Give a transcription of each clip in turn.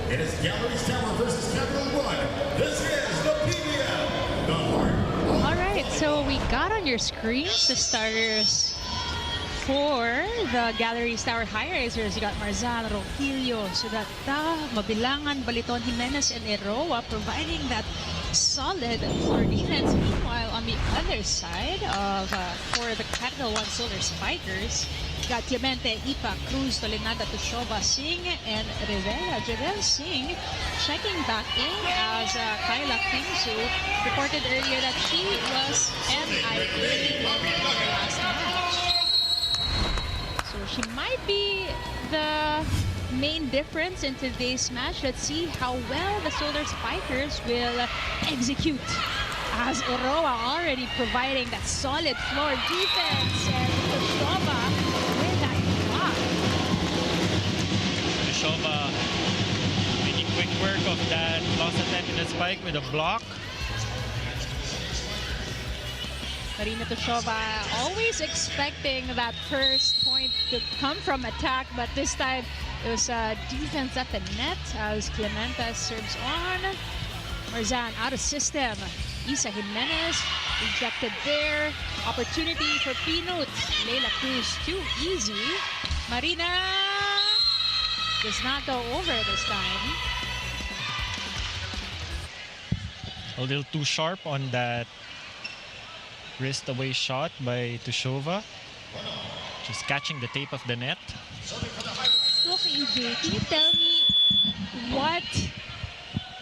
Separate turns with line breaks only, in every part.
It is Galeries Tower versus Capital1. This is the PVL. The heart.
All right, so we got on your screens the starters for the Galeries Tower Highrisers. You got Marzal, Rogelio, Sudata, Mabilangan, Baliton, Jimenez, and Eroa providing that solid floor defense. Meanwhile, on the other side of for the Capital1 Solar Spikers, got Clemente, Ipa, Cruz, Tolinada, Tushova, Singh, and Rivera. Javel Singh checking back in as Kyla Kingsu reported earlier that she was MIA in the last match. So she might be the main difference in today's match. Let's see how well the Solar Spikers will execute, as Eroa already providing that solid floor defense, and Tushova with that block.
Tushova making quick work of that lost attempt in the spike with a block.
Marina Tushova always expecting that first point to come from attack, but this time it was defense at the net as Clemente serves on. Marzan out of system. Isa Jimenez rejected there. Opportunity for Pinot. Leila Cruz too easy. Marina does not go over this time.
A little too sharp on that wrist away shot by Tushova. Just catching the tape of the net.
Look, EJ, can you tell me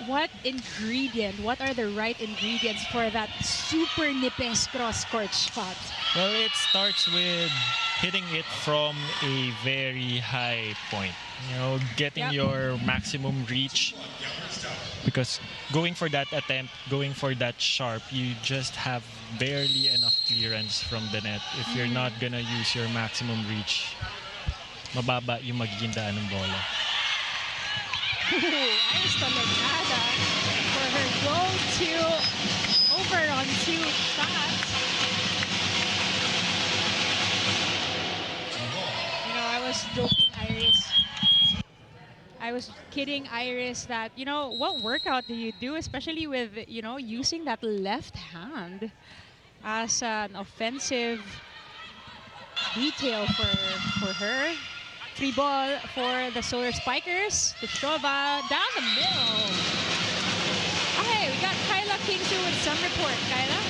what ingredient, what are the right ingredients for that super nipis cross-court shot?
Well, it starts with hitting it from a very high point. You know, getting your maximum reach. Because going for that attempt, going for that sharp, you just have barely enough clearance from the net. If you're not gonna use your maximum reach, mababa yung magiging daan ng bola.
Ayos Tolinada for her go-to over on two shots. You know, I was joking, Iris. I was kidding Iris that, you know, what workout do you do, especially with, you know, using that left hand as an offensive detail for her. Free ball for the Solar Spikers. Tushova down the middle. Okay, we got Kyla Kingsu with some report. Kyla?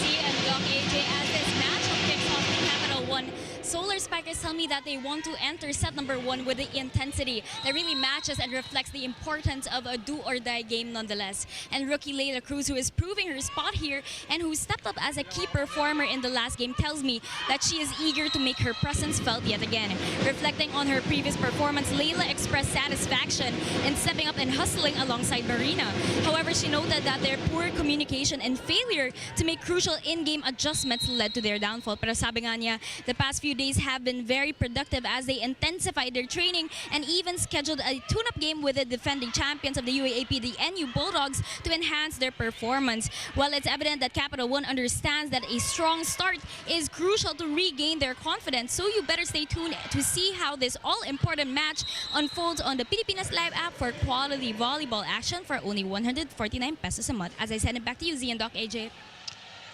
See, and Doc AJ, as this matchup kicks off, the Capital1 Solar Spikers tell me that they want to enter set number 1 with the intensity that really matches and reflects the importance of a do-or-die game nonetheless. And rookie Leila Cruz, who is proving her spot here and who stepped up as a key performer in the last game, tells me that she is eager to make her presence felt yet again. Reflecting on her previous performance, Leila expressed satisfaction in stepping up and hustling alongside Marina. However, she noted that their poor communication and failure to make crucial in-game adjustments led to their downfall. Pero sabi nga niya, the past few days have been very productive as they intensified their training and even scheduled a tune-up game with the defending champions of the UAAP, the NU Bulldogs, to enhance their performance. While it's evident that Capital1 understands that a strong start is crucial to regain their confidence, so you better stay tuned to see how this all-important match unfolds on the Pilipinas Live app for quality volleyball action for only 149 pesos a month. As I send it back to you, Z and Doc AJ.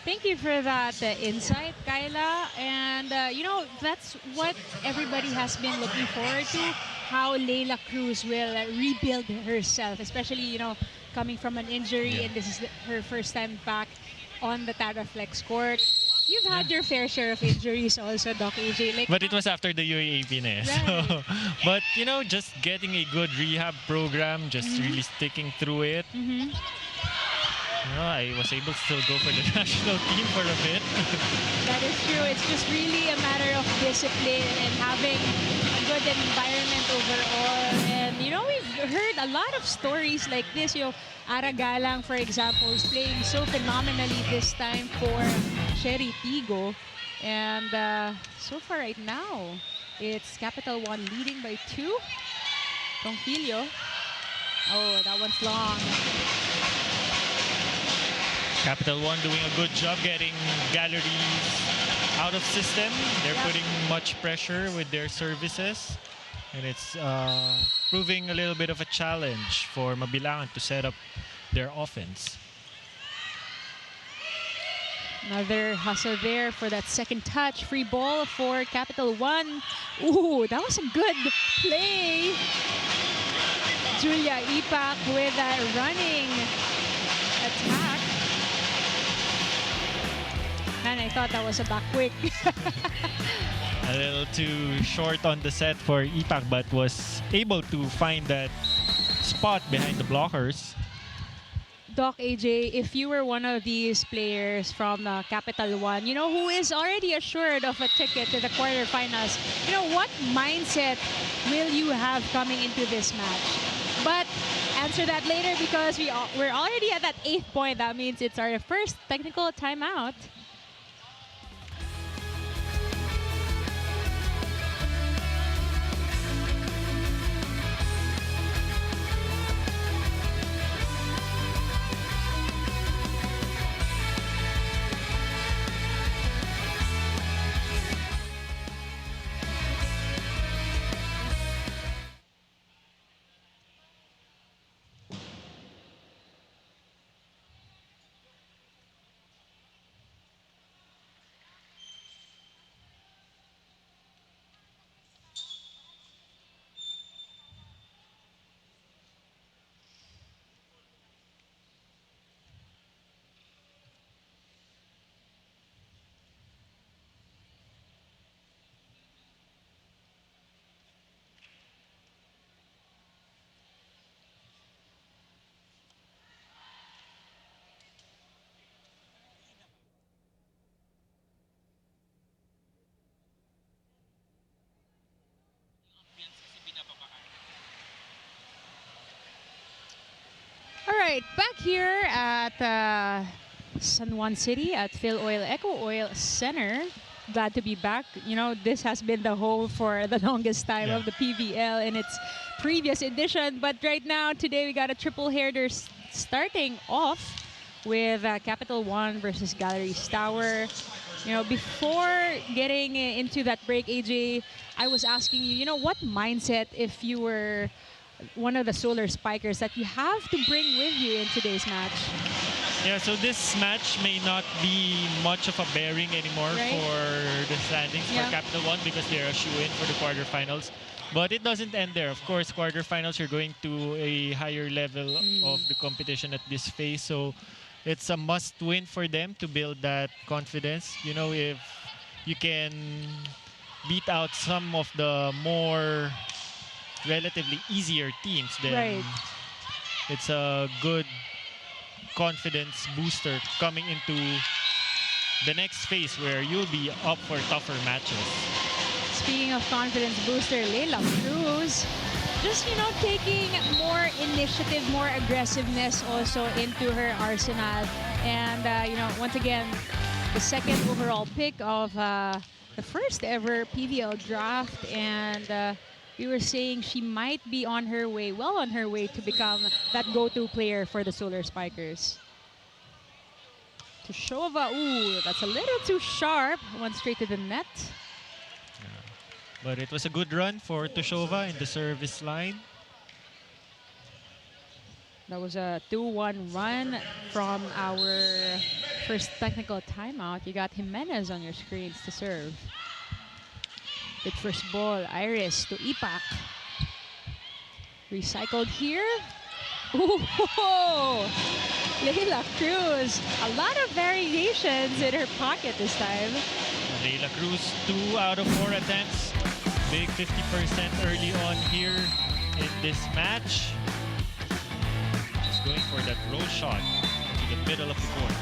Thank you for that insight, Kyla. And, you know, that's what everybody has been looking forward to, how Leila Cruz will rebuild herself, especially, you know, coming from an injury, and this is her first time back on the Taraflex court. You've had your fair share of injuries also, Doc AJ. Like,
but it was after the UAAP na.
Right.
So, but, you know, just getting a good rehab program, just really sticking through it. You know, I was able to still go for the national team for a bit.
That is true. It's just really a matter of discipline and having a good environment overall. And, you know, we've heard a lot of stories like this. You know, Aragalang, for example, is playing so phenomenally this time for Sherry Tigo. And so far right now, it's Capital1 leading by 2. Ronquillo. Oh, that one's long.
Capital1 doing a good job getting Galeries out of system. They're putting much pressure with their services. And it's proving a little bit of a challenge for Mabilangan to set up their offense.
Another hustle there for that second touch. Free ball for Capital One. Ooh, that was a good play. Julia Ipak with a running attack. Man, I thought that was a back quick.
A little too short on the set for Ipak, but was able to find that spot behind the blockers.
Doc AJ, if you were one of these players from Capital One, you know, who is already assured of a ticket to the quarterfinals, you know, what mindset will you have coming into this match? But answer that later, because we're already at that 8th point. That means it's our first technical timeout. All right, back here at San Juan City at Phil Oil Eco Oil Center. Glad to be back. You know, this has been the home for the longest time of the PVL in its previous edition. But right now, today, we got a triple header starting off with Capital One versus Galeries Tower. You know, before getting into that break, AJ, I was asking you, you know, what mindset, if you were one of the Solar Spikers, that you have to bring with you in today's match?
Yeah, so this match may not be much of a bearing anymore for the standings for Capital One, because they're a shoe-in for the quarterfinals. But it doesn't end there. Of course, quarterfinals, you're going to a higher level of the competition at this phase. So it's a must-win for them to build that confidence. You know, if you can beat out some of the more relatively easier teams, then it's a good confidence booster coming into the next phase where you'll be up for tougher matches.
Speaking of confidence booster, Leila Cruz just, you know, taking more initiative, more aggressiveness also into her arsenal. And, you know, once again, the second overall pick of the first ever PVL draft. And we were saying she might be on her way, well on her way to become that go-to player for the Solar Spikers. Tushova, ooh, that's a little too sharp. Went straight to the net.
But it was a good run for Tushova in the service line.
That was a 2-1 run from our first technical timeout. You got Jimenez on your screens to serve. With first ball, Iris to Ipak. Recycled here. Ooh, Leila Cruz. A lot of variations in her pocket this time.
Leila Cruz, 2 out of 4 attempts. Big 50% early on here in this match. Just going for that roll shot to the middle of the court.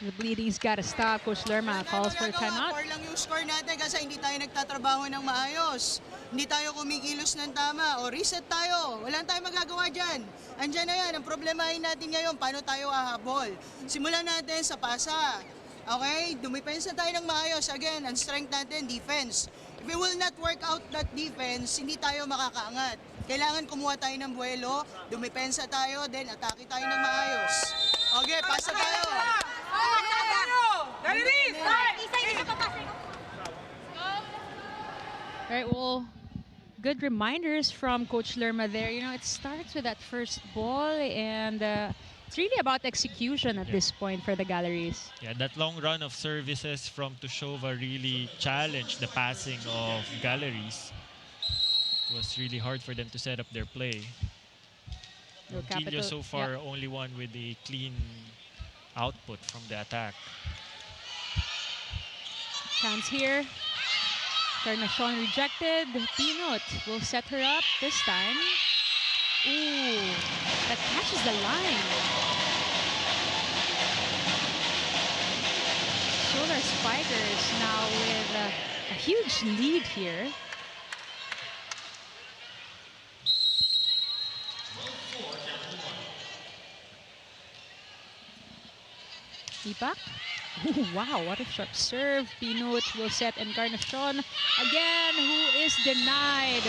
The bleeding's got to stop. Coach Lerma calls for a timeout.
4 lang yung score natin kasi hindi tayo nagtatrabaho ng maayos. Hindi tayo kumikilos ng tama o reset tayo. Wala tayong magagawa dyan. Andyan na yan. Ang problemahin natin ngayon, paano tayo hahabol. Simulan natin sa pasa. Okay? Dumipensa tayo ng maayos. Again, ang strength natin, defense. If we will not work out that defense, hindi tayo makakaangat. Kailangan kumuha tayo ng buwelo, dumipensa tayo, then atake tayo ng maayos. Okay, pasa tayo.
All right, well, Good reminders from Coach Lerma there. You know, it starts with that first ball, and it's really about execution at this point for the Galleries.
Yeah, that long run of services from Tushova really challenged the passing of Galleries. It was really hard for them to set up their play.
Your
Gilio
Capital,
so far only one with a clean output from the attack.
Chance here. Encarnacion rejected. Pinot will set her up this time. Ooh, that catches the line. Solar Spikers now with a huge lead here. Ipak. Ooh, wow, what a sharp serve. Pinot will set Encarnacion again, who is denied.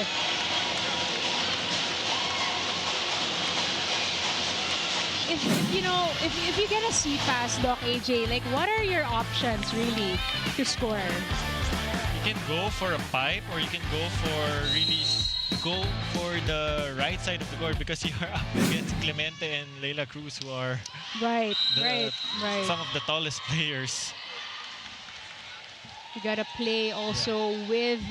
If you get a C pass, Doc AJ, like what are your options really to score?
You can go for a pipe, or you can go for the right side of the court, because you are up against Clemente and Leila Cruz, who are
Right.
some of the tallest players.
You gotta play also with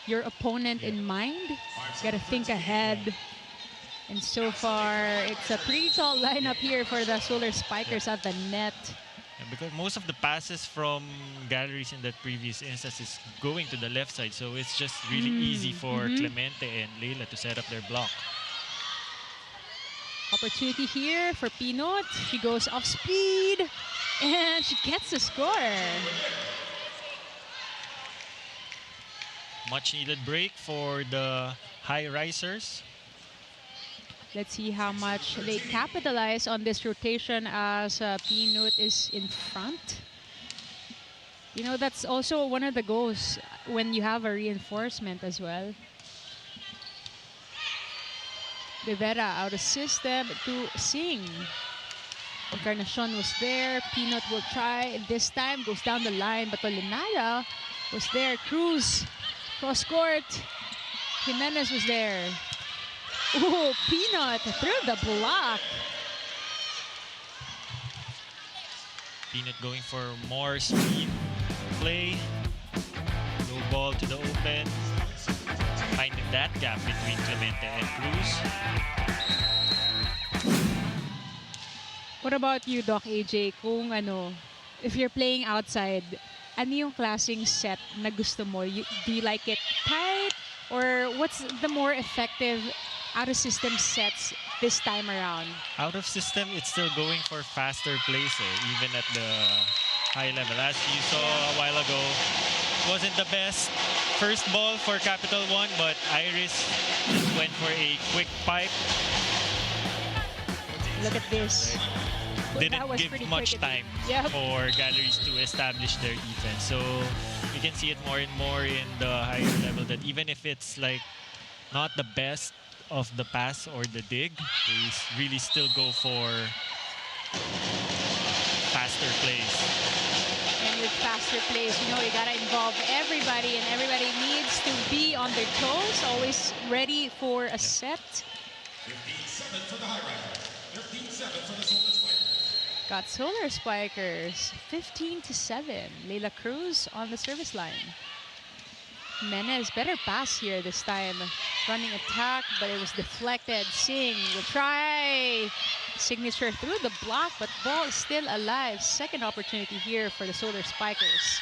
your opponent in mind. You gotta think ahead. And so far, it's a pretty tall lineup here for the Solar Spikers at the net.
Yeah, because most of the passes from Galleries in that previous instance is going to the left side, so it's just really easy for Clemente and Leila to set up their block.
Opportunity here for Pinot. She goes off speed and she gets the score.
Much needed break for the Highrisers.
Let's see how much they capitalize on this rotation as Pinot is in front. You know, that's also one of the goals when you have a reinforcement as well. Rivera out of system to Singh. Encarnacion was there. Pinot will try this time. Goes down the line, but Olinada was there. Cruz, cross court. Jimenez was there. Ooh, Pinot through the block.
Pinot going for more speed play. Low ball to the open. Finding that gap between Clemente and Cruz.
What about you, Doc AJ? Kung if you're playing outside, ano yung klaseng set na gusto mo? Do you like it tight? Or what's the more effective out-of-system sets this time around?
Out of system, it's still going for faster plays, even at the high level. As you saw a while ago, wasn't the best first ball for Capital 1, but Iris just went for a quick pipe.
Look at this.
Didn't give much time for Galleries to establish their defense. So you can see it more and more in the higher level that even if it's like not the best of the pass or the dig, they really still go for faster plays.
And with faster plays, you gotta involve everybody, and everybody needs to be on their toes, always ready for a set.
15-7 for the Highrisers. 15-7 for the Solar Spikers.
Got Solar Spikers 15-7. Leila Cruz on the service line. Jimenez, better pass here this time. Running attack, but it was deflected. Singh will try. Signature through the block, but ball is still alive. Second opportunity here for the Solar Spikers.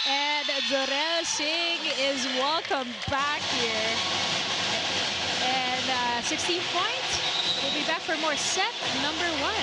And Dorel Singh is welcome back here. And 16 points. We'll be back for more set number 1.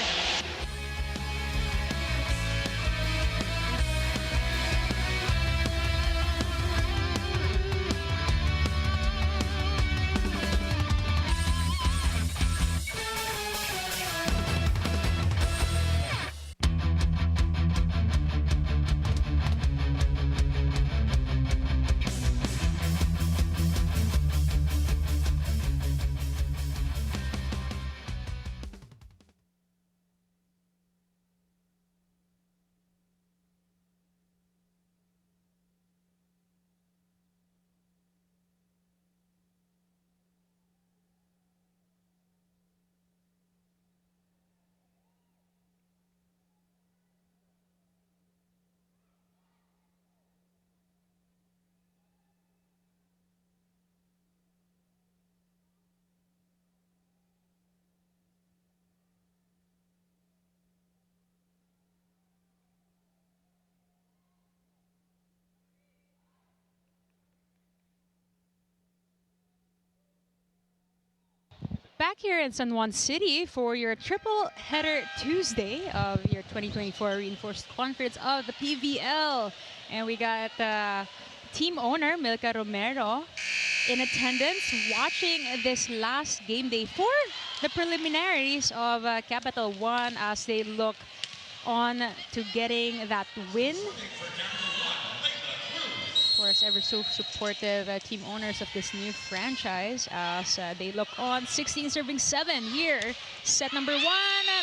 back here in San Juan City for your triple header Tuesday of your 2024 Reinforced Conference of the PVL. And we got team owner Milka Romero in attendance watching this last game day for the preliminaries of Capital 1 as they look on to getting that win. Of course, ever so supportive team owners of this new franchise as they look on 16 serving 7 here. Set number 1,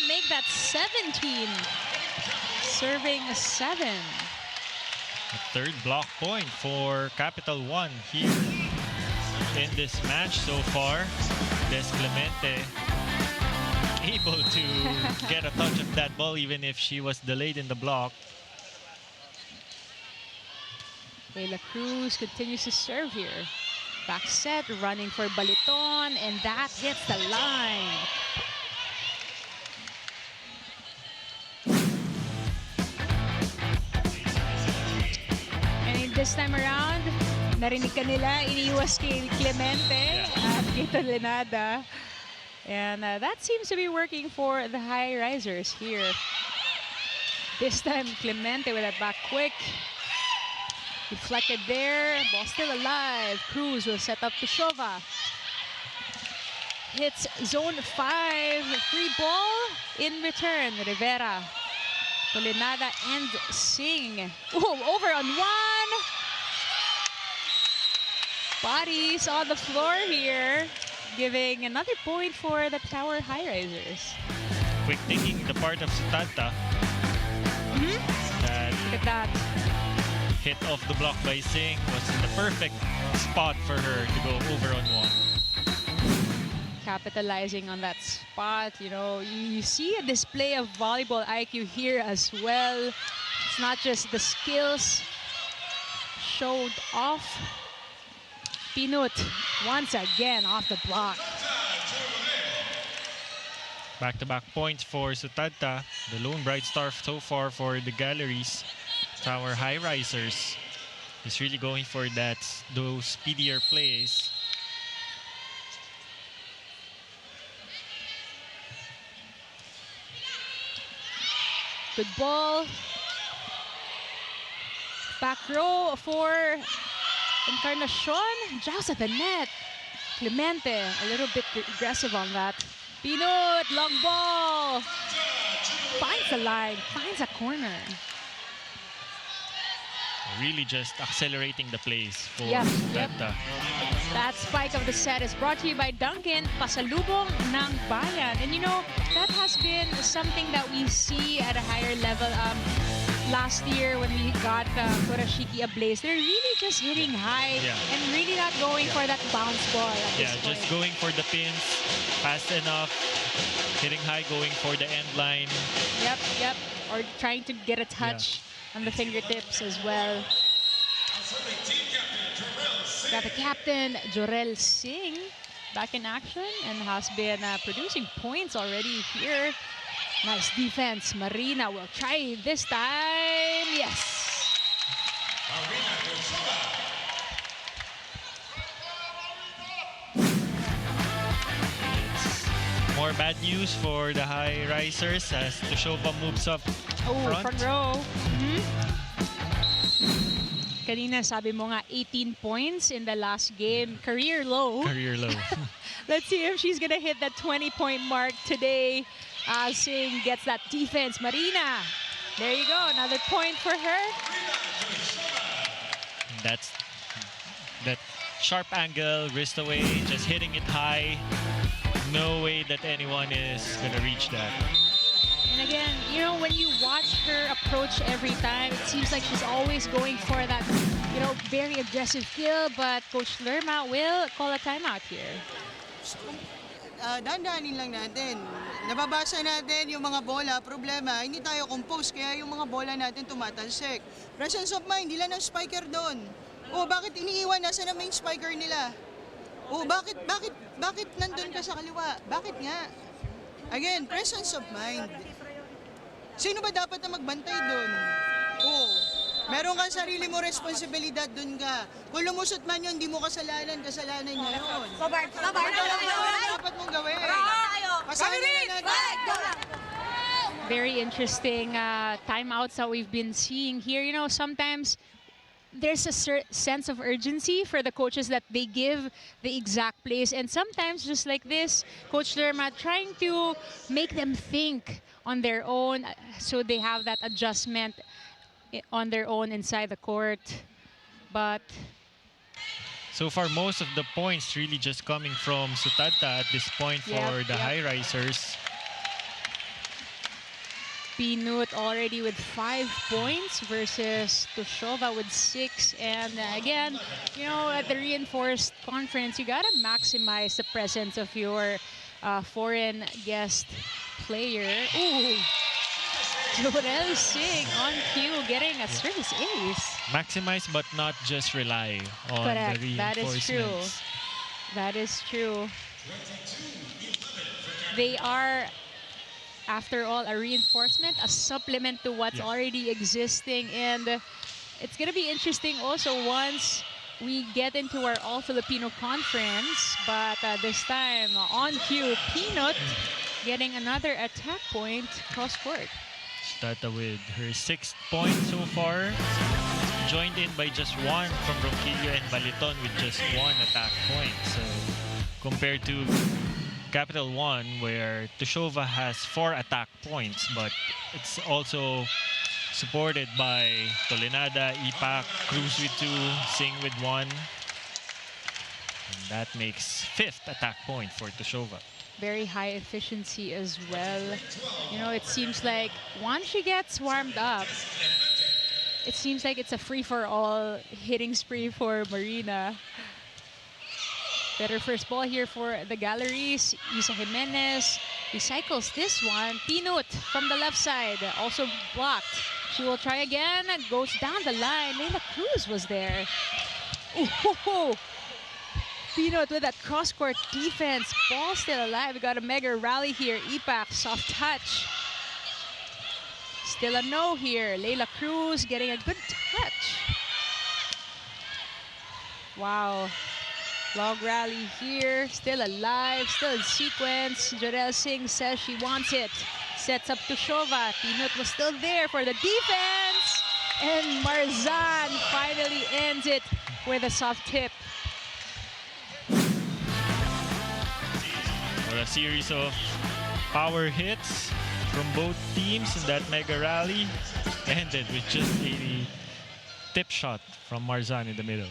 make that 17 serving 7.
A third block point for Capital 1 here in this match so far. Des Clemente able to get a touch of that ball even if she was delayed in the block.
Leila Cruz continues to serve here. Back set, running for Baliton, and that hits the line. And this time around, narinig ka nila, iniiwas kay Clemente at Kito Lenada. And that seems to be working for the Highrisers here. This time, Clemente with a back quick. Deflected there, ball still alive. Cruz will set up to Shova. Hits zone 5, free ball in return. Rivera, Tolenada and Singh. Ooh, over on 1. Bodies on the floor here, giving another point for the Tower Highrisers.
Quick thinking the part of Sutanta. That
Look at that.
hit off the block by Singh was in the perfect spot for her to go over on 1.
Capitalizing on that spot, you know, you see a display of volleyball IQ here as well. It's not just the skills showed off. Pinut once again off the block.
Back-to-back points for Sutanta, the lone bright star so far for the Galeries Tower Highrisers. Is really going for those speedier plays.
Good ball. Back row for Encarnacion. Joust at the net. Clemente a little bit aggressive on that. Pinut, long ball. Finds the line, finds a corner.
Really just accelerating the plays for
Yep.
Sutanta.
That spike of the set is brought to you by Duncan, pasalubong ng bayan. And you know, that has been something that we see at a higher level. Last year when we got Kurashiki ablaze, they're really just hitting high and really not going for that bounce ball at this point.
Just going for the pins fast enough, hitting high, going for the end line.
Yep. Or trying to get a touch on the fingertips as well. Got the captain, Jorel Singh, back in action and has been producing points already here. Nice defense. Marina will try this time. Yes.
More bad news for the Highrisers as Tushova moves up
front row. Kanina sabi mo nga 18 points in the last game. Career low.
Career low.
Let's see if she's gonna hit that 20-point mark today. Singh gets that defense. Marina, there you go, another point for her.
That's that sharp angle, wrist away, just hitting it high. No way that anyone is gonna reach that.
And again, you know, when you watch her approach every time, it seems like she's always going for that, you know, very aggressive kill, but Coach Lerma will call a timeout here.
Dandanin lang natin. Nababasa natin yung mga bola. Problema, hindi tayo compose. Kaya yung mga bola natin tumatalsik. Presence of mind, hindi lang ng spiker doon. Bakit iniiwan? Nasaan ang main spiker nila? Bakit nandun ka sa kaliwa? Bakit nga? Again, presence of mind. Sino ba dapat na magbantay doon? Meron kang sarili mo responsibilidad dun ka. Kung lumusot man yun, di mo kasalanan niya yun. Dapat mong gawin. Pasahin na natin.
Very interesting timeouts that we've been seeing here. You know, sometimes there's a sense of urgency for the coaches that they give the exact plays, and sometimes just like this, Coach Lerma trying to make them think on their own, so they have that adjustment on their own inside the court. But
so far, most of the points really just coming from Sutanta at this point for the Highrisers.
Pinut already with 5 points versus Tushova with 6. And again, you know, at the reinforced conference, you gotta maximize the presence of your foreign guest player. Ooh, Jorel Singh on cue getting a service ace.
Maximize but not just rely on
Correct.
the reinforcements.
That is true. That is true. They are, after all, a reinforcement, a supplement to what's already existing. And it's going to be interesting also once we get into our All-Filipino conference. But this time, on cue, Pinut getting another attack point cross-court.
Tata with her 6th point so far. Joined in by just 1 from Ronquillo and Baliton with just 1 attack point. So compared to Capital 1, where Tushova has 4 attack points, but it's also supported by Tolenada, Ipak, Cruz with 2, Singh with 1. And that makes 5th attack point for Tushova.
Very high efficiency as well. You know, it seems like once she gets warmed up, it seems like it's a free-for-all hitting spree for Marina. Better first ball here for the Galleries. Isa Jimenez recycles this one. Pinut from the left side, also blocked. She will try again, goes down the line. Leila Cruz was there. Ooh, Pinut with that cross-court defense. Ball still alive. We got a mega rally here. Ipak, soft touch. Still a no here. Leila Cruz getting a good touch. Wow. Long rally here. Still alive. Still in sequence. Jorel Singh says she wants it. Sets up Tushova. Pinut was still there for the defense. And Marzan finally ends it with a soft tip.
Well, a series of power hits from both teams in that mega rally ended with just a tip shot from Marzan in the middle.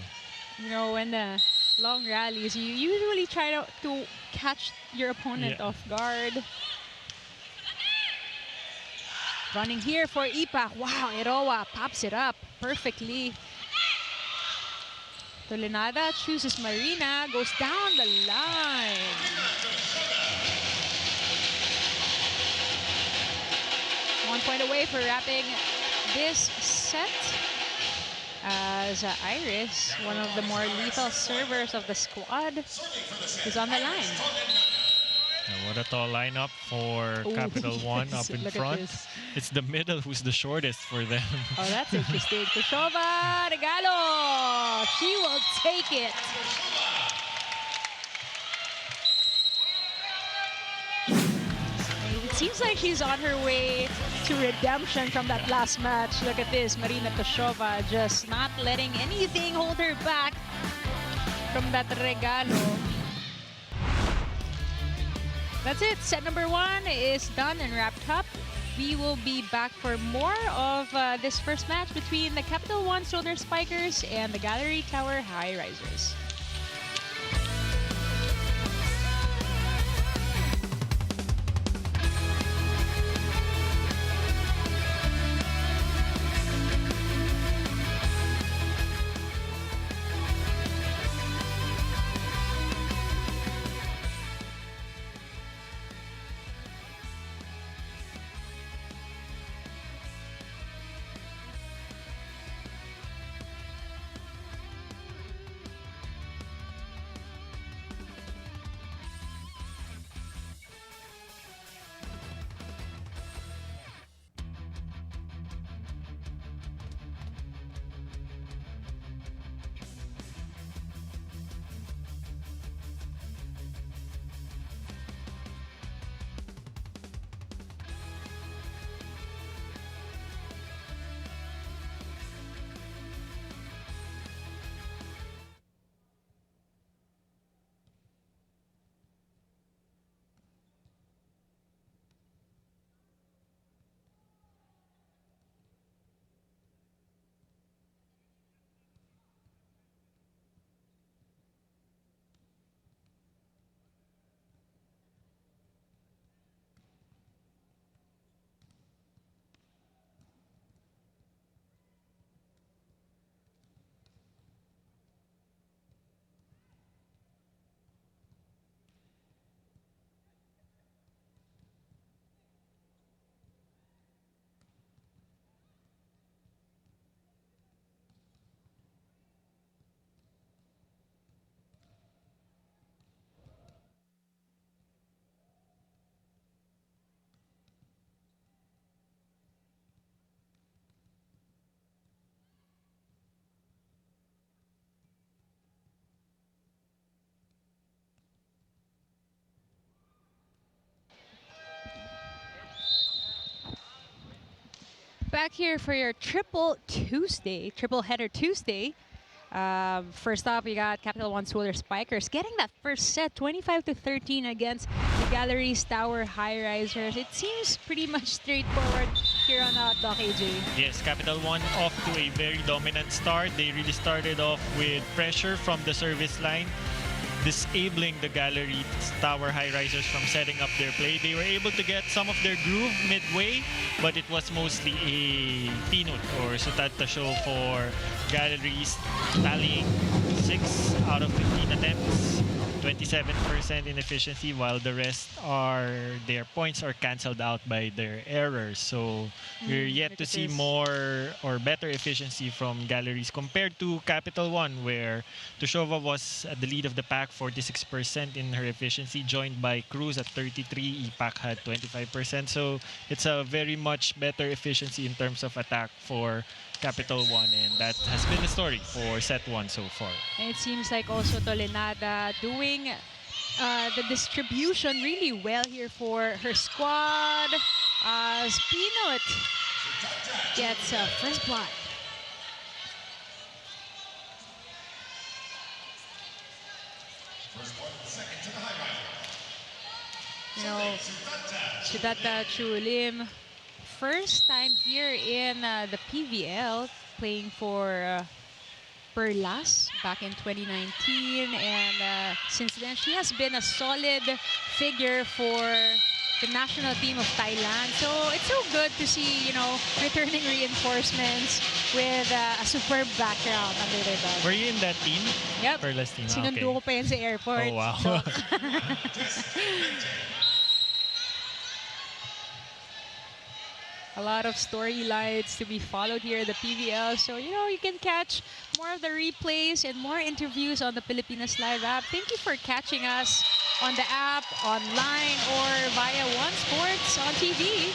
You know, when the long rallies, you usually try to catch your opponent off guard. Running here for Ipak. Wow, Eroa pops it up perfectly. Tolenada chooses Marina, goes down the line. One point away for wrapping this set, as Iris, one of the more lethal servers of the squad, is on the line.
And what a tall lineup for Capital 1 up in front. It's the middle who's the shortest for them.
Oh, that's interesting. Tushova Regalo. She will take it. It seems like she's on her way to redemption from that last match. Look at this, Marina Tushova just not letting anything hold her back from that Regalo. That's it. Set number 1 is done and wrapped up. We will be back for more of this first match between the Capital1 Solar Spikers and the Galeries Tower Highrisers. back here for your triple header Tuesday. First up, we got Capital1 Solar Spikers getting that first set, 25-13 against the Galeries Tower Highrisers. It seems pretty much straightforward here on Doc AJ.
Yes, Capital1 off to a very dominant start. They really started off with pressure from the service line, disabling the Galeries Tower Highrisers from setting up their play. They were able to get some of their groove midway, but it was mostly a pinut or sutata show for Galeries, tallying 6 out of 15 attempts, 27% in efficiency, while the rest are their points are cancelled out by their errors. So we're yet to see more or better efficiency from Galeries compared to Capital1, where Tushova was at the lead of the pack, 46% in her efficiency, joined by Cruz at 33. Ipak had 25%. So it's a very much better efficiency in terms of attack for Capital1, and that has been the story for set 1 so far.
And it seems like also Tolenada doing the distribution really well here for her squad. Spinot gets first blood. You know, Sudata Chulim, first time here in the PVL, playing for Perlas back in 2019, and since then she has been a solid figure for the national team of Thailand. So it's so good to see, you know, returning reinforcements with a superb background under their belt.
Were you in that team?
Yep.
Perlas team.
Sinundo ko pa yun sa airport.
Oh, wow.
So, a lot of storylines to be followed here at the PVL. So, you know, you can catch more of the replays and more interviews on the Pilipinas Live app. Thank you for catching us on the app, online, or via One Sports on TV.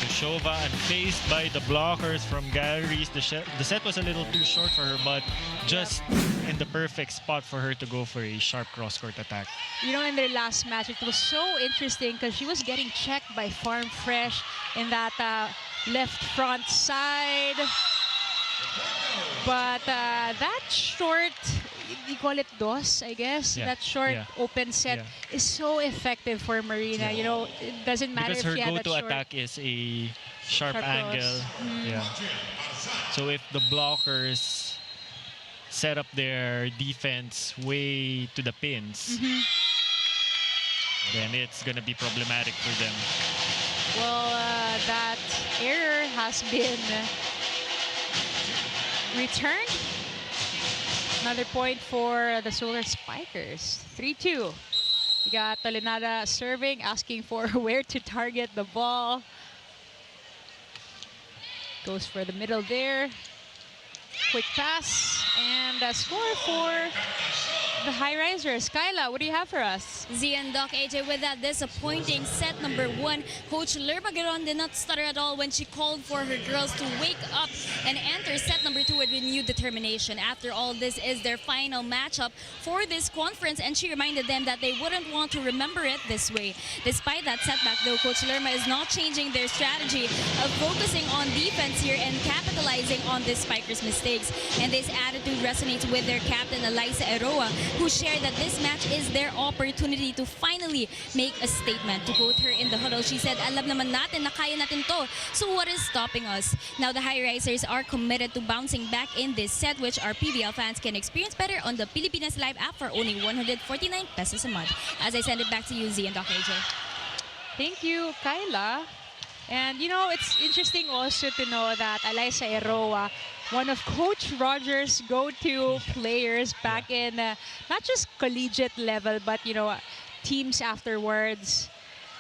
Tushova unfazed by the blockers from Galeries. The set was a little too short for her, but just in the perfect spot for her to go for a sharp cross-court attack.
You know, in their last match, it was so interesting because she was getting checked by Farm Fresh in that left front side. But that short, you call it DOS, I guess, that short open set is so effective for Marina. You know, it doesn't matter
because
if
her
she had that
go-to
short
attack is a sharp angle.
cross.
So if the blockers set up their defense way to the pins, then it's gonna be problematic for them.
Well, that error has been returned. Another point for the Solar Spikers. 3-2. You got Tolenada serving, asking for where to target the ball. Goes for the middle there. Quick pass and a score for the Highrisers. Kyla, what do you have for us?
Z and Doc AJ, with that disappointing set number 1, Coach Lerma Garon did not stutter at all when she called for her girls to wake up and enter set number 2 with renewed determination. After all, this is their final matchup for this conference, and she reminded them that they wouldn't want to remember it this way. Despite that setback, though, Coach Lerma is not changing their strategy of focusing on defense here and capitalizing on this Spikers' mistakes. And this attitude resonates with their captain, Eliza Eroa, who shared that this match is their opportunity to finally make a statement. To quote her in the huddle, she said, "Alam naman natin na kaya natin to. So what is stopping us?" Now the Highrisers are committed to bouncing back in this set, which our PVL fans can experience better on the Pilipinas Live app for only 149 pesos a month. As I send it back to you, Z and Doc AJ.
Thank you, Kyla. And, you know, it's interesting also to know that Eliza Eroa, one of Coach Roger's go-to players back in not just collegiate level, but, you know, teams afterwards.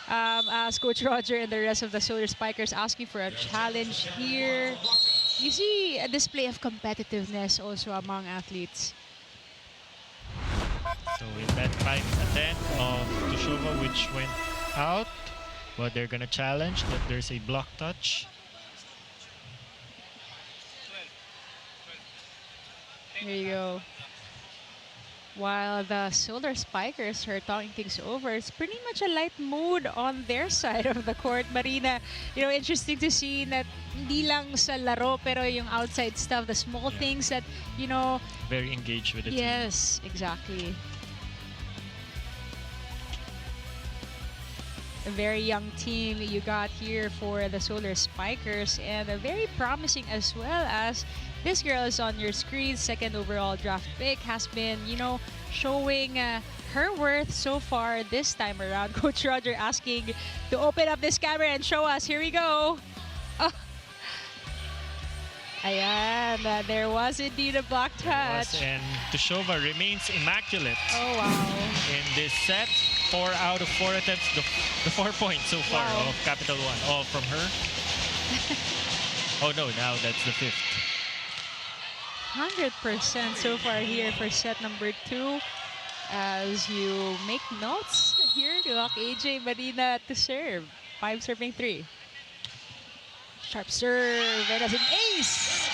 As Coach Roger and the rest of the Solar Spikers asking for a challenge here. You see a display of competitiveness also among athletes.
So with that 5th attempt of Tushova, which went out, but they're gonna challenge that there's a block touch.
There you go. While the Solar Spikers are talking things over, it's pretty much a light mood on their side of the court. Marina, interesting to see that hindi lang sa laro, pero yung outside stuff, the small things that,
Very engaged with it.
Yes, exactly. A very young team you got here for the Solar Spikers, and a very promising as well, as this girl is on your screen. Second overall draft pick, has been, showing her worth so far this time around. Coach Roger asking to open up this camera and show us. Here we go. Oh. Ayan, there was indeed a block touch.
And Tushova remains immaculate.
Oh, wow.
In this set, 4 out of 4 attempts, the 4 points so far of Capital1. All from her. Oh no, now that's the 5th.
100% so far here for set number 2. As you make notes here, Doc AJ Marina to serve. 5 serving 3. Sharp serve, and as an ace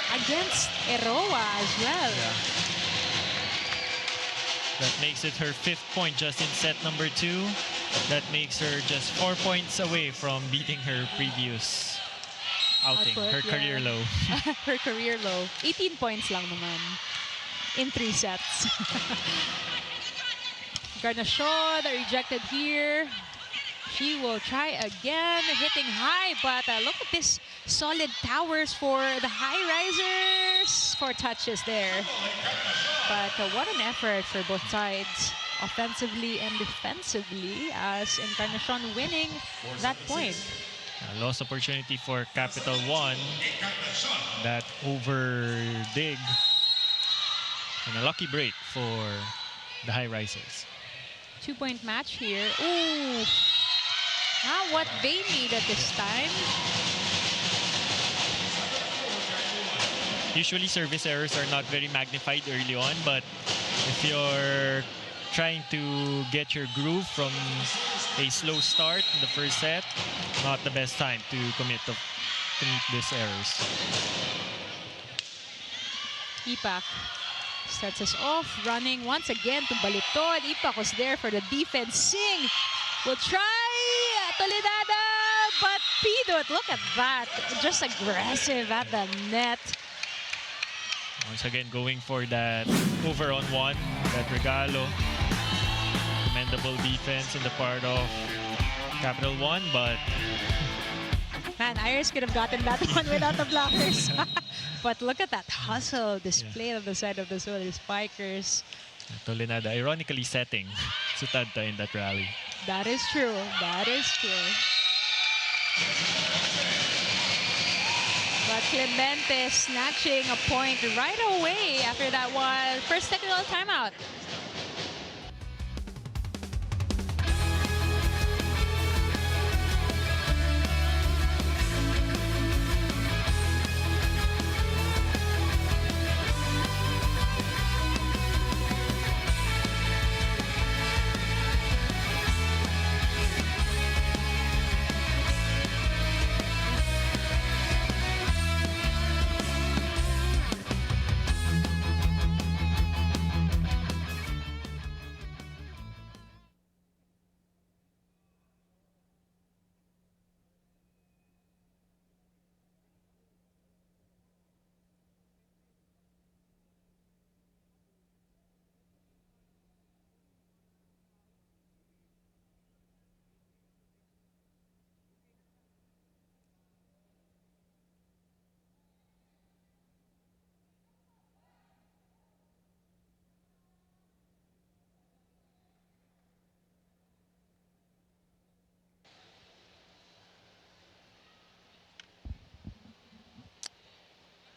against Eroa as well.
Yeah. That makes it her 5th point just in set number 2. That makes her just 4 points away from beating her previous outing, her career low.
Her career low. 18 points lang naman in 3 sets. Garnachon rejected here. She will try again, hitting high, but look at this solid towers for the Highrisers. 4 touches there. But what an effort for both sides, offensively and defensively, as Encarnacion winning that point.
A lost opportunity for Capital1. That over dig. And a lucky break for the Highrisers.
2-point match here. Ooh, not what they need at this time.
Usually service errors are not very magnified early on, but if you're trying to get your groove from a slow start in the first set, not the best time to commit these errors.
Ipak sets us off, running once again to Baliton. Ipak was there for the defense. Singh will try. Toledada, but Pidot, look at that. Just aggressive at the net.
Once again, going for that over on 1, that regalo. Commendable defense on the part of Capital1, but
man, Iris could have gotten that one without the blockers. But look at that hustle displayed on the side of the Solar Spikers.
Tolenada ironically setting Sutadta in that rally.
That is true. That is true. But Clemente snatching a point right away after that one. First technical timeout.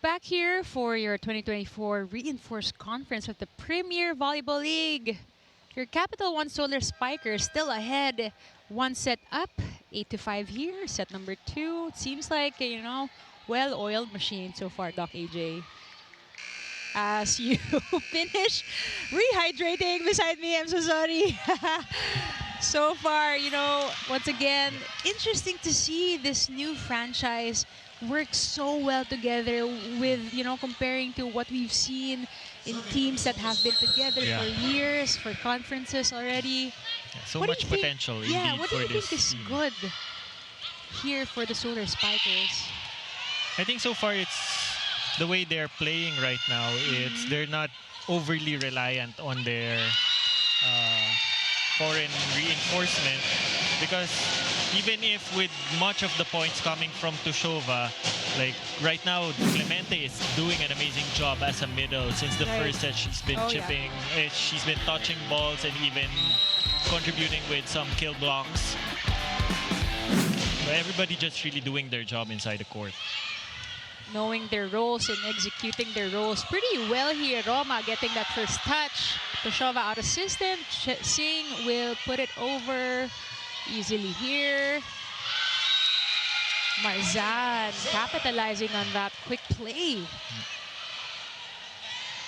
Back here for your 2024 reinforced conference of the Premier Volleyball League. Your Capital1 Solar Spikers still ahead. 1 set up, 8-5 here. Set number 2. It seems like, well-oiled machine so far, Doc AJ. As you finish rehydrating beside me, I'm so sorry. So far, once again, interesting to see this new franchise work so well together with, comparing to what we've seen in teams that have been together for years, for conferences already.
Yeah, so
What do
much
you think-
potential
Yeah,
indeed
what do
for
you
this
think is
team.
good here for the Solar Spikers?
I think so far it's the way they're playing right now. It's they're not overly reliant on their foreign reinforcement, because even if with much of the points coming from Tushova, like right now Clemente is doing an amazing job as a middle since the
Right.
first set. She's been
Oh, yeah.
chipping, she's been touching balls and even contributing with some kill blocks. But everybody just really doing their job inside the court.
Knowing their roles and executing their roles pretty well here. Roma getting that first touch. Toshova out of system. Singh will put it over easily here. Marzan capitalizing on that quick play.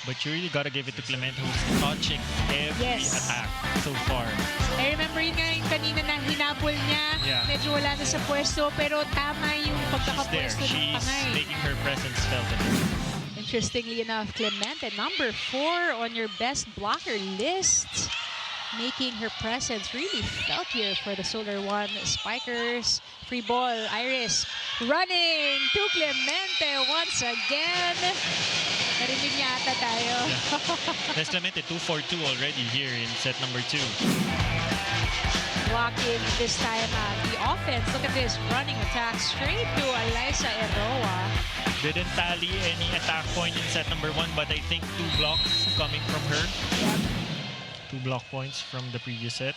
But you really gotta give it to Clemente, who's touching every
Yes.
attack so far.
I remember yun nga yung kanina na hinabol niya.
Yeah.
Medyo wala na sa pwesto, pero tama yung
She's there.
pagkakapwesto ng
She's
pangay.
making her presence felt.
Interestingly enough, Clemente, number 4 on your best blocker list, making her presence really felt here for the Solar 1 Spikers. Free ball, Iris running to Clemente once again. Narinig niya ata tayo.
That's Clemente 2-for-2 already here in set number 2.
Walking this time the offense. Look at this running attack straight to Alyssa Eroa.
Didn't tally any attack point in set number 1, but I think 2 blocks coming from her.
Yep.
2 block points from the previous set.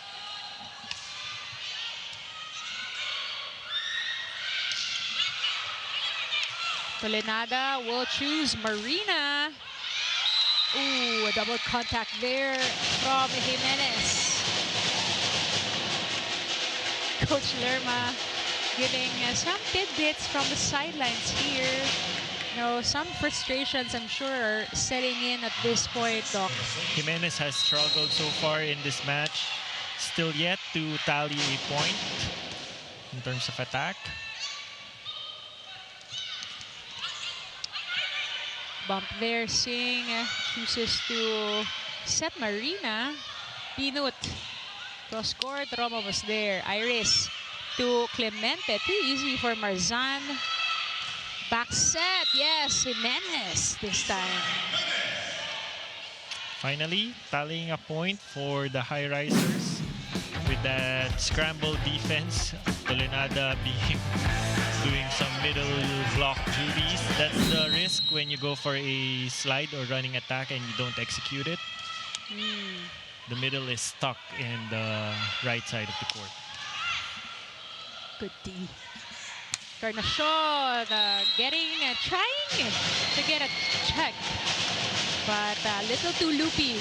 Tolenada will choose Marina. Ooh, a double contact there from Jimenez. Coach Lerma giving some tidbits from the sidelines here. You know, some frustrations, I'm sure, are setting in at this point, Doc.
Jimenez has struggled so far in this match. Still yet to tally a point in terms of attack.
Bump there, Singh chooses to set Marina. Pinut. Cross court, Roma was there. Iris to Clemente. Too easy for Marzan. Back set, yes, Jimenez this time.
Finally, tallying a point for the Highrisers with that scramble defense. Tolenada doing some middle block duties. That's the risk when you go for a slide or running attack and you don't execute it. The middle is stuck in the right side of the court.
Good D. Carnacion trying to get a check, but a little too loopy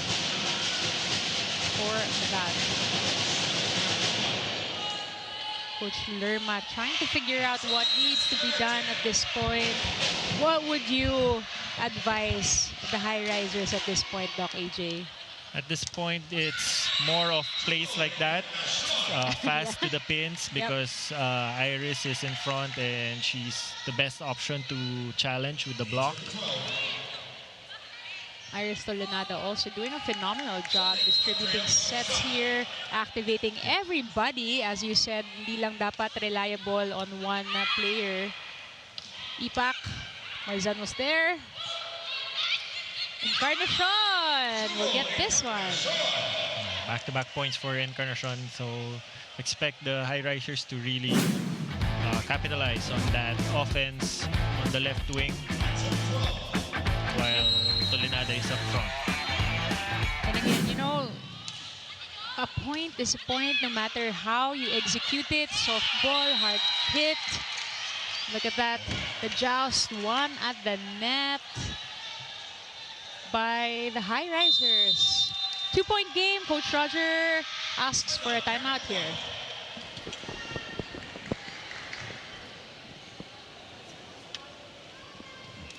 for that. Coach Lerma trying to figure out what needs to be done at this point. What would you advise the Highrisers at this point, Doc AJ?
At this point, it's more of plays like that, fast to the pins, because Iris is in front and she's the best option to challenge with the block.
Iris Tolenada also doing a phenomenal job distributing sets here, activating everybody. As you said, hindi lang dapat reliable on one player. Ipak, Marzan was there. Encarnacion will get this one.
Back-to-back points for Encarnacion, so expect the Highrisers to really capitalize on that offense on the left wing while Tolenada is up front.
And again, you know, a point is a point no matter how you execute it. Soft ball, hard hit. Look at that. The joust won at the net by the Highrisers. 2-point game. Coach Roger asks for a timeout here.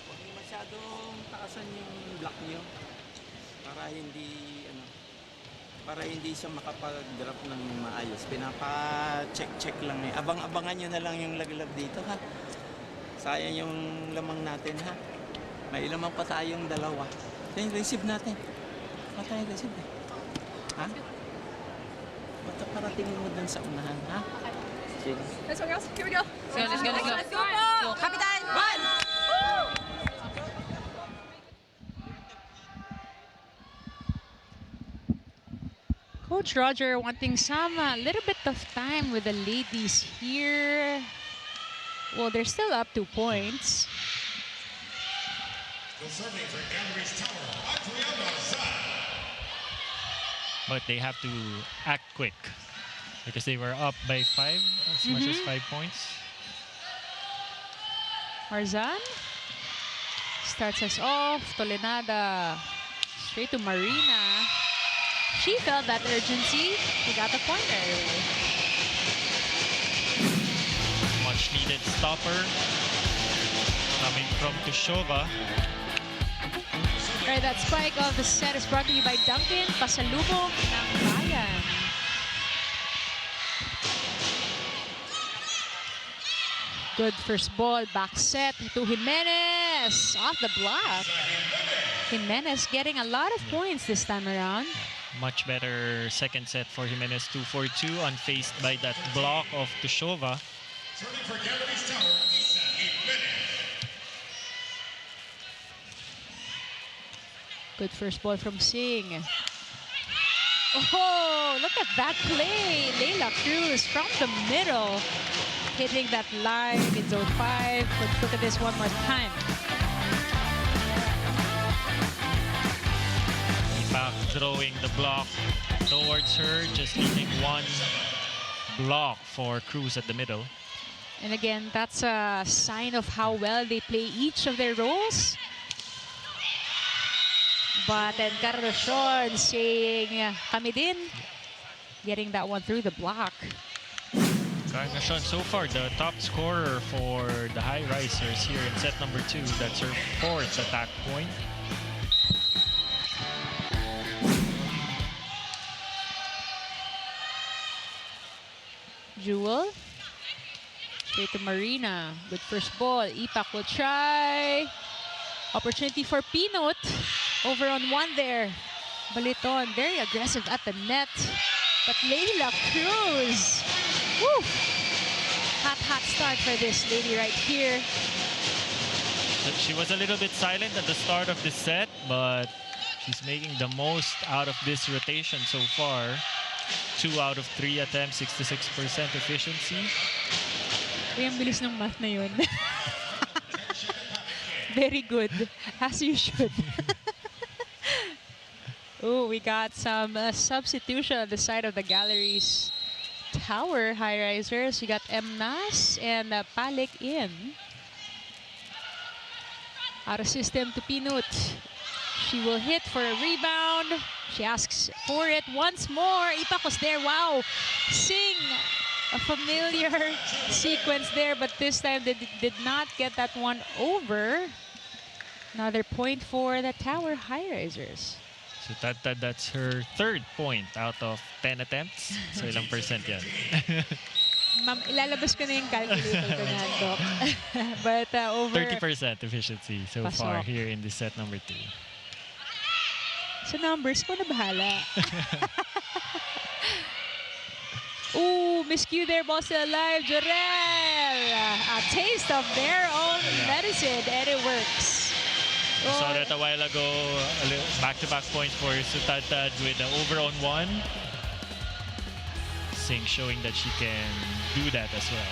Huwag masyadong taasan yung block niyo para hindi siya makapag-drop ng maayos. Pinapa-check lang eh. Abang-abangan niyo na lang yung laglag dito ha. Sayang yung lamang natin ha. May lamang pa tayong dalawa. Kaya yung receive natin. Mata yung receive eh. Ha? Bata para tingin mo dun sa unahan, ha? Sige.
Let's go, girls. Here we go.
Let's go.
Let's go po. Kapitan, one.
Coach Roger wanting some little bit of time with the ladies here. Well, they're still up 2 points.
Still serving for Galeries Tower Highrisers.
But they have to act quick because they were up by 5, as much as 5 points.
Marzan starts us off. Tolenada straight to Marina. She felt that urgency. She got the point early.
Much needed stopper coming from Tushova.
Right, that spike of the set is brought to you by Duncan. Pasalubong ng bayan. Good first ball, back set to Jimenez. Off the block. Jimenez getting a lot of points this time around.
Much better second set for Jimenez, 2-4-2, unfazed by that block of Tushova.
Serving for Galeries Tower, Jimenez.
Good first ball from Singh. Oh, look at that play. Leila Cruz from the middle. Hitting that line in zone 5. Let's look at this one more time.
Back throwing the block towards her, just leaving one block for Cruz at the middle.
And again, that's a sign of how well they play each of their roles. But Encarnacion saying, kami din, getting that one through the block.
Encarnacion so far the top scorer for the Highrisers here in set number 2. That's her 4th attack point.
Jewel. Straight to Marina. Good first ball. Ipak will try. Opportunity for Pinot. Over on one there. Baliton very aggressive at the net. But Leila Cruz. Woo! Hot start for this lady right here.
She was a little bit silent at the start of the set, but she's making the most out of this rotation so far. 2 out of 3 attempts, 66% efficiency.
Uy, ang bilis ng math na yun. Very good, as you should. Oh, we got some substitution on the side of the Galeries Tower Highrisers. You got Emnas and Palik in. Out of system to Pinut. She will hit for a rebound. She asks for it once more. Ipak was there. Wow. Sing. A familiar sequence there, but this time they did not get that one over. Another point for the Tower Highrisers.
So that's her 3rd point out of 10 attempts. So ilang percent yan?
Ma'am, ilalabas ko na yung calculator ko na, Doc. But over...
30% efficiency so far here in this set number 2.
So numbers ko na bahala. Ooh, miscue there, ball still alive. Jorel! A taste of their own medicine, and it works.
We saw that a while ago, back-to-back points for Sutantad with the over on 1. Singh showing that she can do that as well.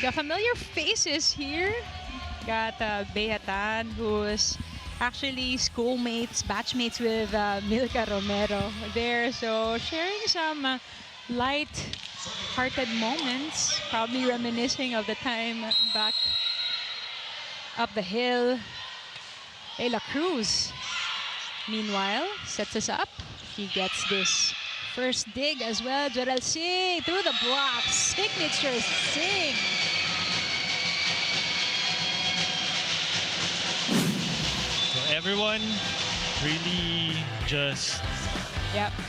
Got familiar faces here. Got Beatan, who's actually schoolmates, batchmates with Milka Romero there. So sharing some light-hearted moments, probably reminiscing of the time back up the hill. Layla Cruz, meanwhile, sets us up. He gets this first dig as well. Jorel Singh through the block. Signature Singh.
So everyone really just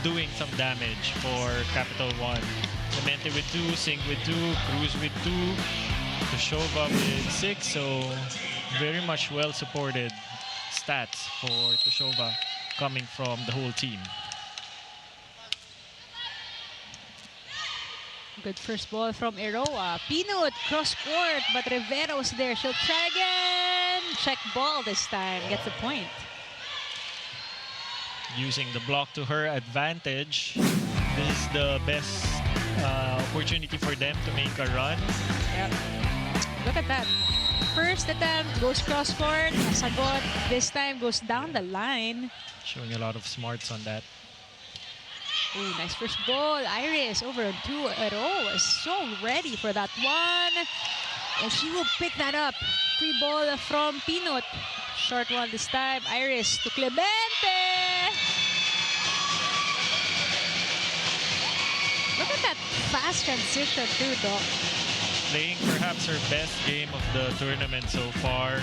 doing some damage for Capital One. Clemente with 2, Singh with 2, Cruz with 2, Toshova with 6. So very much well supported stats for Toshova coming from the whole team.
Good first ball from Eroa. Pinot cross court, but Rivera was there. She'll try again. Check ball this time. Gets the point.
Using the block to her advantage. This is the best opportunity for them to make a run.
Yep. Look at that. First attempt goes cross court. Sagot this time goes down the line.
Showing a lot of smarts on that.
Ooh, nice first ball. Iris over on 2. Ero is so ready for that one. And she will pick that up. Free ball from Pinot. Short one this time. Iris to Clemente. Look at that fast transition too, Doc.
Playing perhaps her best game of the tournament so far.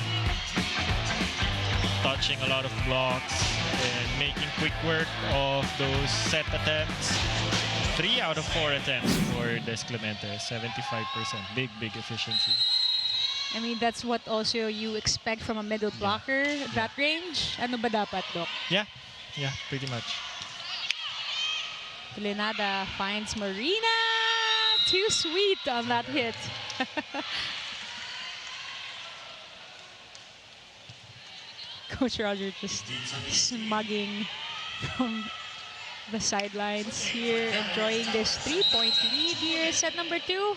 Touching a lot of blocks and making quick work of those set attempts. 3 out of 4 attempts for Des Clemente, 75%. Big efficiency.
I mean, that's what also you expect from a middle blocker, that range. Ano ba dapat, Doc?
Yeah, pretty much.
Tulinada finds Marina. Too sweet on that hit. Coach Roger just smugging from the sidelines here, enjoying this 3-point lead here. Set number 2.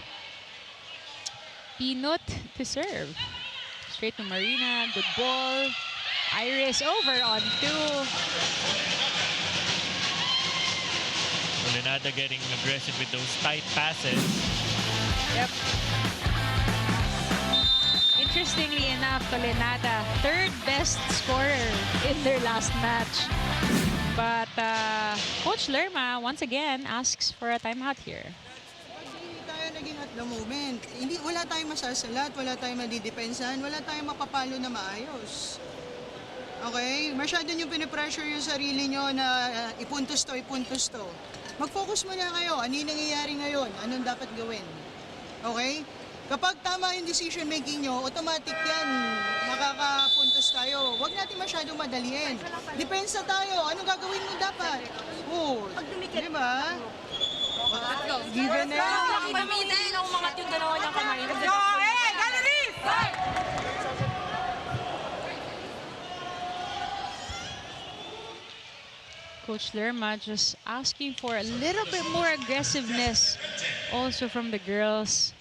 Pinot to serve. Straight to Marina. Good ball. Iris over on 2.
Tulinada getting aggressive with those tight passes.
Yep. Interestingly enough, Tulinada, 3rd best scorer in their last match. But Coach Lerma, once again, asks for a timeout here.
Hindi tayo naging at the moment. Wala tayong masasalat, wala tayong madidepensahan, wala tayong mapapalo na maayos. Okay? Masyado nyo pinipressure yung sarili nyo na ipuntos to. Mag-focus muna kayo. Ano yung nangyayari ngayon? Anong dapat gawin? Okay? Kapag tama yung decision making nyo, automatic yan. Makakapuntos tayo. Huwag natin masyadong madaliin. Depensa tayo. Anong gagawin mo dapat? Oo. Di ba? Given na yun.
Gamitin ang mga yung dalawa niyang kamay. Hey, Galeries!
Coach Lerma just asking for a little bit more aggressiveness also from the girls.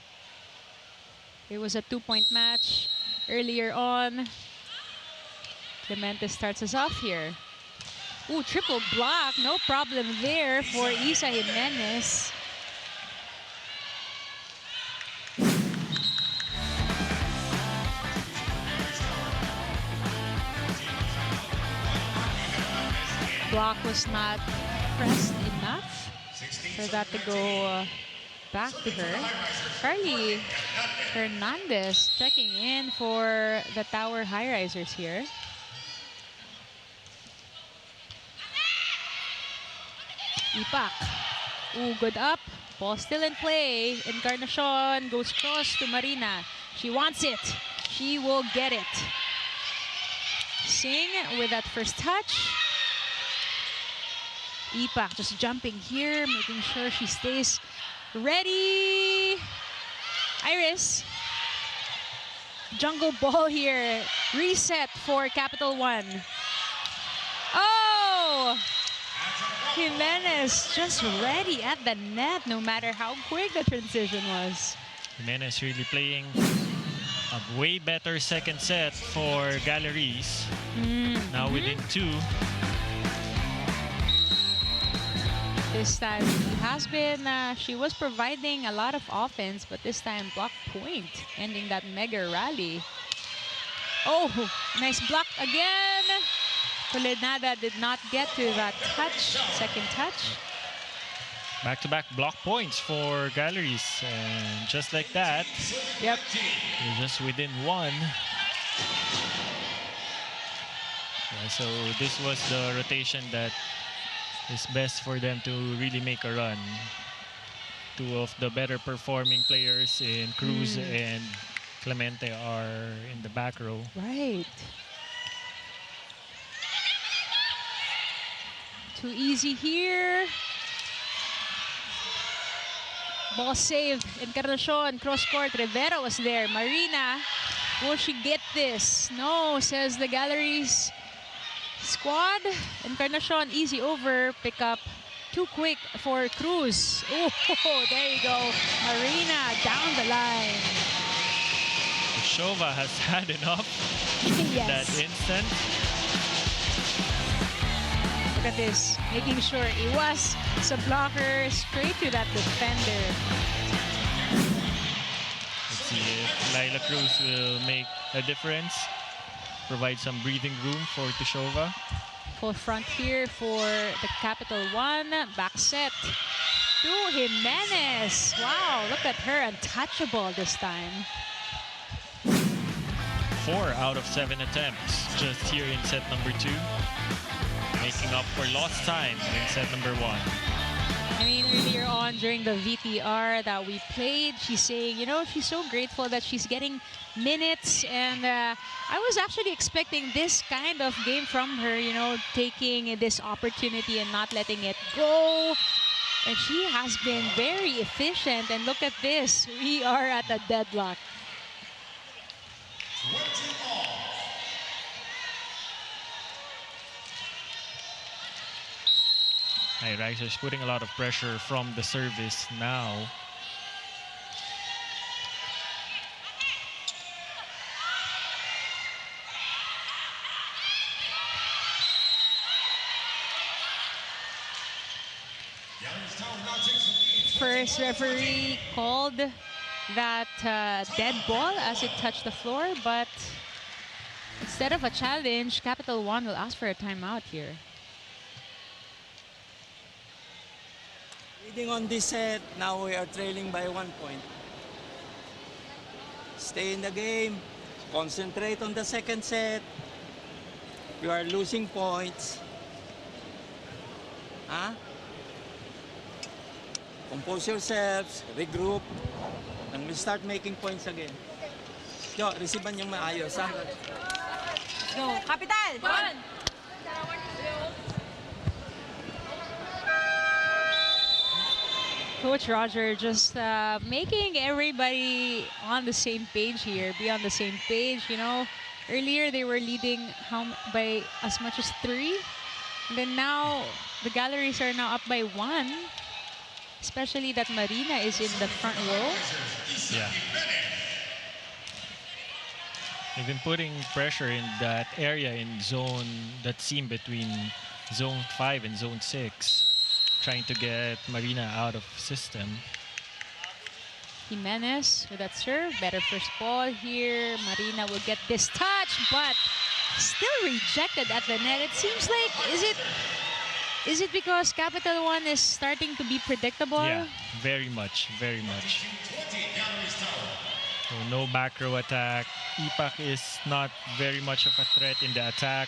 It was a 2-point match earlier on. Clemente starts us off here. Ooh, triple block. No problem there for Isa Jimenez. Block was not pressed enough for that to go back to her. Carly Hernandez checking in for the Tower Highrisers here. Ipak. Ooh, good up. Ball still in play. Encarnacion goes cross to Marina. She wants it. She will get it. Singh with that first touch. Ipak just jumping here, making sure she stays ready. Iris. Jungle ball here. Reset for Capital One. Oh! Jimenez just ready at the net, no matter how quick the transition was.
Jimenez really playing a way better second set for Galeries. Now within 2.
This time she was providing a lot of offense, but this time block point, ending that mega rally. Oh, nice block again. Colenada did not get to that touch, second touch.
Back-to-back block points for Galeries, and just like that,
Yep.
they're just within 1. Yeah, so this was the rotation that is best for them to really make a run. 2 of the better performing players in Cruz and Clemente are in the back row.
Right. Too easy here. Ball saved. Encarnacion, cross court. Rivera was there. Marina, will she get this? No, says the Galleries squad. Encarnacion, easy over. Pick up. Too quick for Cruz. Oh, there you go. Marina down the line.
Shova has had enough
Yes.
that instant.
Look at this, making sure Iwas sa blocker straight to that defender.
Let's see if Laila Cruz will make a difference, provide some breathing room for Tushova.
Full front here for the Capital One. Back set to Jimenez. Wow, look at her, untouchable this time.
4 out of 7 attempts just here in set number 2. Making up for lost time in set number 1.
I mean, earlier on during the VTR that we played, she's saying, you know, she's so grateful that she's getting minutes. And I was actually expecting this kind of game from her, you know, taking this opportunity and not letting it go. And she has been very efficient. And look at this, we are at a deadlock.
Highrisers putting a lot of pressure from the service now.
First referee called that dead ball as it touched the floor, but instead of a challenge, Capital One will ask for a timeout here.
Leading on this set, now we are trailing by 1 point. Stay in the game, concentrate on the second set. You are losing points. Huh? Compose yourselves, regroup, and we start making points again. Yo, receivean yung maayos, ha?
Go, Capital! One!
Coach Roger just making everybody on the same page here, be on the same page, you know. Earlier they were leading by as much as 3. And then now the Galleries are now up by 1. Especially that Marina is in the front row.
Yeah. They've been putting pressure in that area in zone, that seam between zone 5 and zone 6. Trying to get Marina out of system.
Jimenez with that serve. Better first ball here. Marina will get this touch, but still rejected at the net. It seems like, is it because Capital One is starting to be predictable?
Yeah, very much, very much. So no back row attack. Ipak is not very much of a threat in the attack.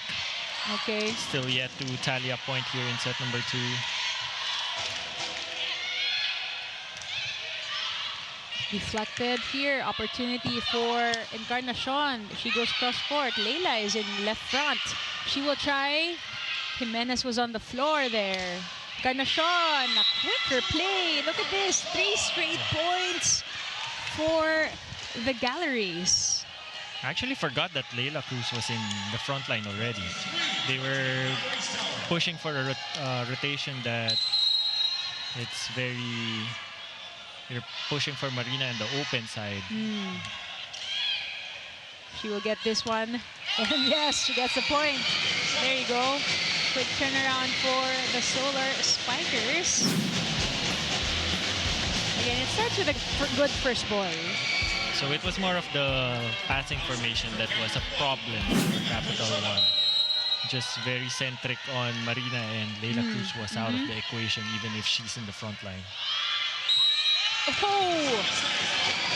Okay.
Still yet to tally a point here in set number 2.
Deflected here. Opportunity for Encarnacion. She goes cross court. Leila is in left front. She will try. Jimenez was on the floor there. Encarnacion, a quicker play. Look at this. 3 straight points for the Galleries.
I actually forgot that Leila Cruz was in the front line already. They were pushing for a rotation that it's very You're pushing for Marina in the open side.
She will get this one. And yes, she gets the point. There you go. Quick turnaround for the Solar Spikers. Again, it starts with a good first ball.
So it was more of the passing formation that was a problem for Capital One. Just very centric on Marina, and Leila Cruz was out of the equation even if she's in the front line.
Oh!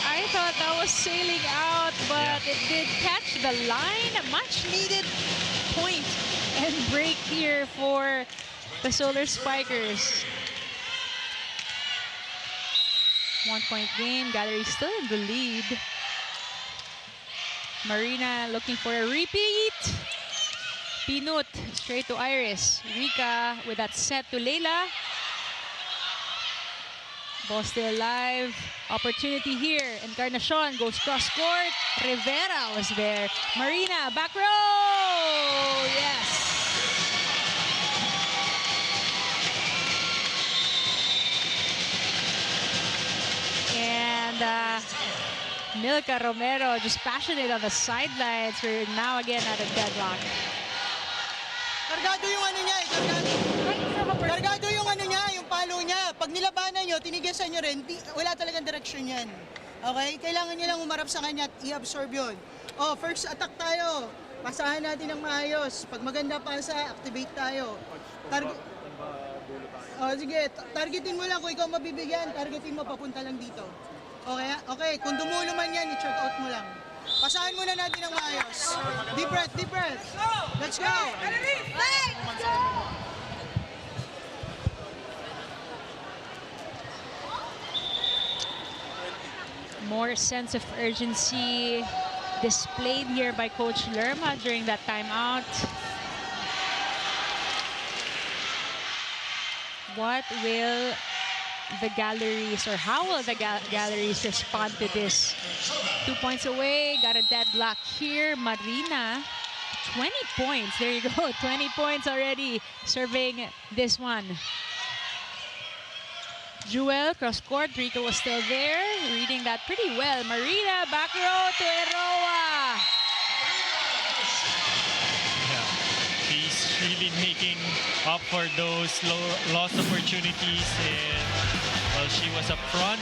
I thought that was sailing out, but it did catch the line. A much needed point and break here for the Solar Spikers. 1-point game. Gallery still in the lead. Marina looking for a repeat. Pinut straight to Iris. Rika with that set to Leila. Ball still alive. Opportunity here. Encarnacion goes cross court. Rivera was there. Marina, back row! Yes! And Milka Romero just passionate on the sidelines. We're now again at a deadlock.
Kargado yung ano niya Kargado yung ano niya, yung palo niya. Pag nilabanan nyo, tinigisan nyo rin, wala talagang direksyon yan. Okay? Kailangan nyo lang umarap sa kanya at i-absorb yun. Oh, first attack tayo. Pasahan natin ng maayos. Pag maganda pasa, activate tayo. Sige, targetin mo lang kung ikaw mabibigyan, targetin mo papunta lang dito. Okay? Okay, kung dumulo man yan, i-check out mo lang. Pasahan muna natin ng maayos. Deep breath, deep breath. Let's go!
More sense of urgency displayed here by Coach Lerma during that timeout. What will the Galleries, or how will the Galleries respond to this? 2 points away, got a deadlock here. Marina, 20 points. There you go, 20 points already serving this one. Jewel, cross court, Rico was still there, reading that pretty well. Marina, back row to Eroa.
Yeah, she's really making up for those lost opportunities, and while she was up front,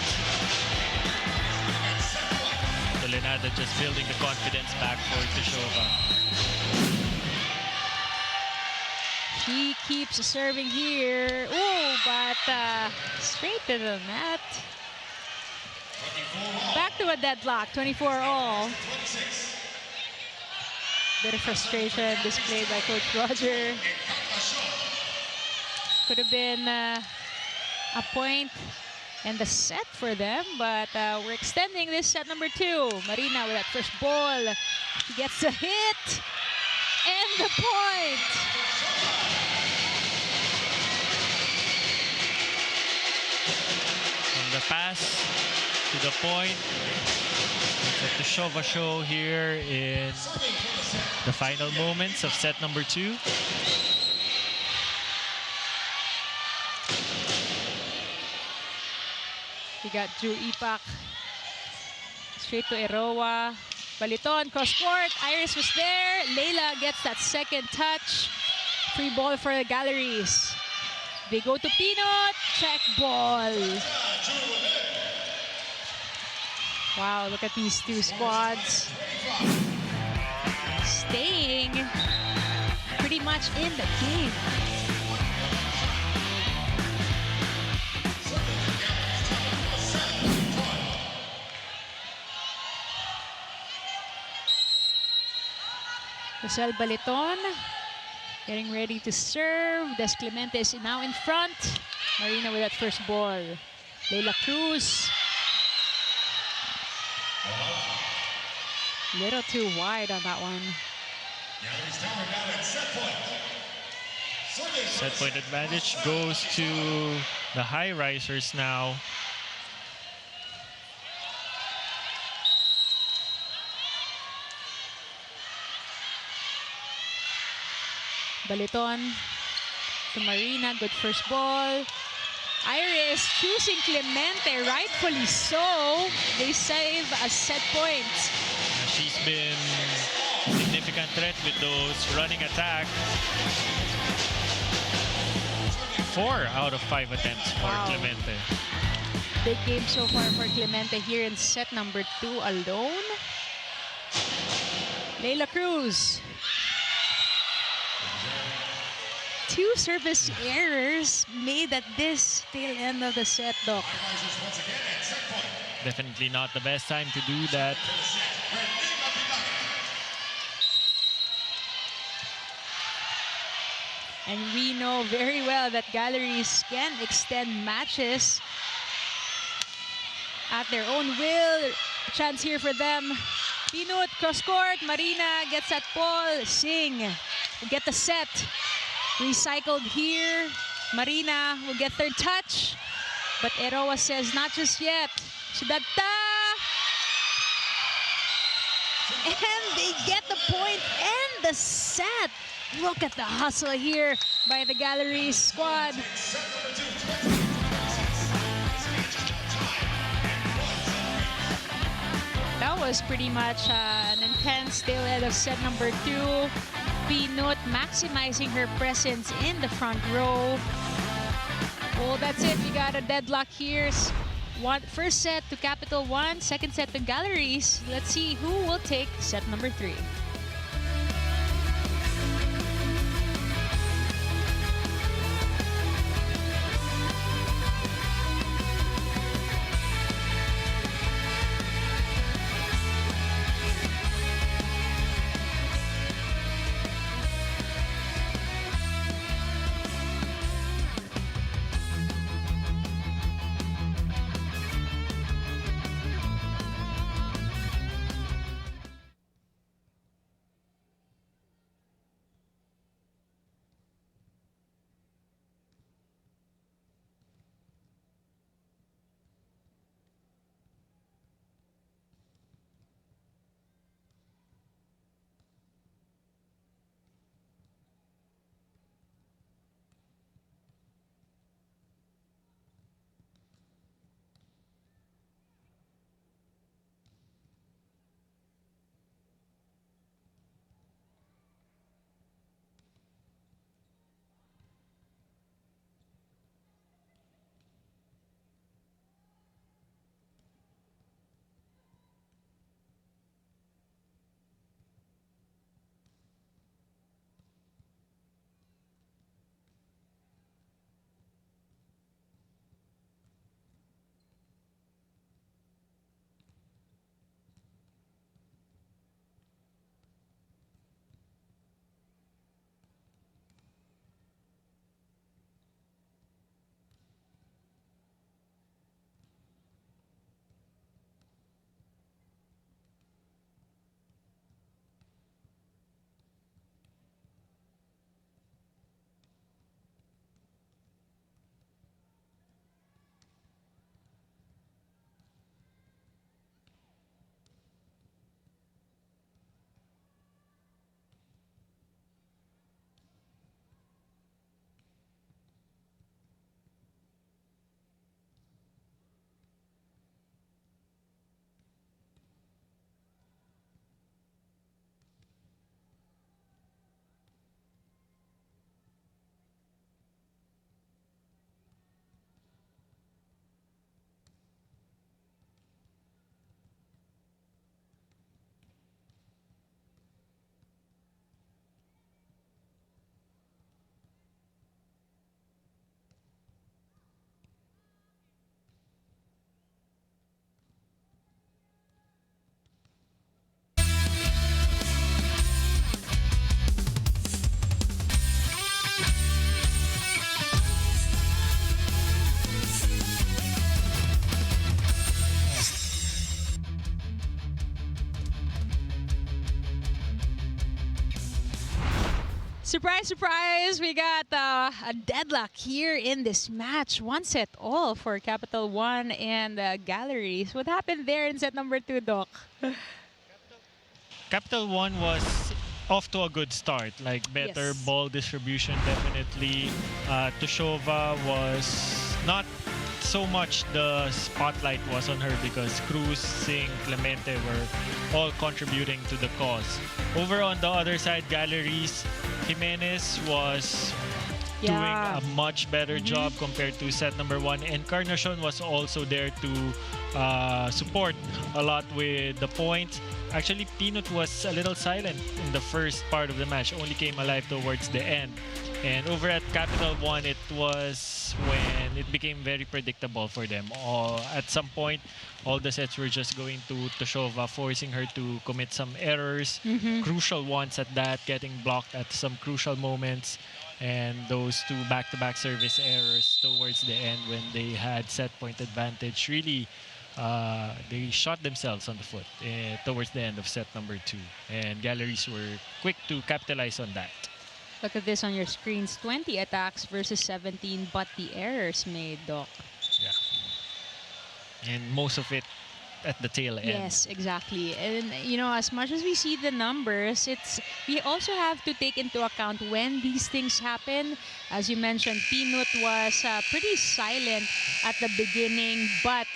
Tolenada just building the confidence back for Tushova.
She keeps serving here. Oh, but straight to the net. Back to a deadlock, 24 all. Bit of frustration displayed by Coach Roger. Could have been a point and the set for them, but we're extending this set number 2. Marina with that first ball. She gets a hit and the point.
From the pass to the point. It's a Tushova show here in the final moments of set number 2.
We got Drew Ipak straight to Eroa. Baliton, cross court. Iris was there. Leila gets that second touch. Free ball for the Galleries. They go to Pinot. Check ball. Wow, look at these two squads staying pretty much in the game. Rosel Baliton getting ready to serve. Des Clemente is now in front. Marina with that first ball. Leila Cruz. Little too wide on that one.
Set point advantage goes to the Highrisers now.
Baliton to Marina, good first ball. Iris choosing Clemente, rightfully so. They save a set point.
She's been a significant threat with those running attacks. 4 out of 5 attempts for
Wow.
Clemente.
Big game so far for Clemente here in set number 2 alone. Leila Cruz. 2 service errors made at this tail end of the set, Doc.
Definitely not the best time to do that.
And we know very well that Galleries can extend matches at their own will. Chance here for them. Pinut, cross court. Marina gets that ball. Singh will get the set. Recycled here. Marina will get third touch. But Eroa says not just yet. Sudata. And they get the point and the set. Look at the hustle here by the Galleries squad. That was pretty much an intense tail end of set number 2. Pinut maximizing her presence in the front row. Well, that's it. We got a deadlock here. First set to Capital 1, second set to Galleries. Let's see who will take set number 3. Surprise, surprise! We got a deadlock here in this match. 1 set all for Capital 1 and Galleries. What happened there in set number 2, Doc?
Capital 1 was off to a good start, like better
Yes.
ball distribution definitely. Tushova was not so much the spotlight was on her because Cruz, Singh, Clemente were all contributing to the cause. Over on the other side, Galeries, Jimenez was doing a much better job compared to set number 1. Encarnacion was also there to support a lot with the points. Actually, Peanut was a little silent in the first part of the match, only came alive towards the end. And over at Capital 1, it was when it became very predictable for them. At some point, all the sets were just going to Toshova, forcing her to commit some errors, crucial ones at that, getting blocked at some crucial moments. And those two back-to-back service errors towards the end when they had set point advantage, really they shot themselves on the foot towards the end of set number 2. And Galleries were quick to capitalize on that.
Look at this on your screens. 20 attacks versus 17, but the errors made, Doc.
Yeah. And most of it at the tail end.
Yes, exactly. And, you know, as much as we see the numbers, we also have to take into account when these things happen. As you mentioned, Peanut was pretty silent at the beginning, but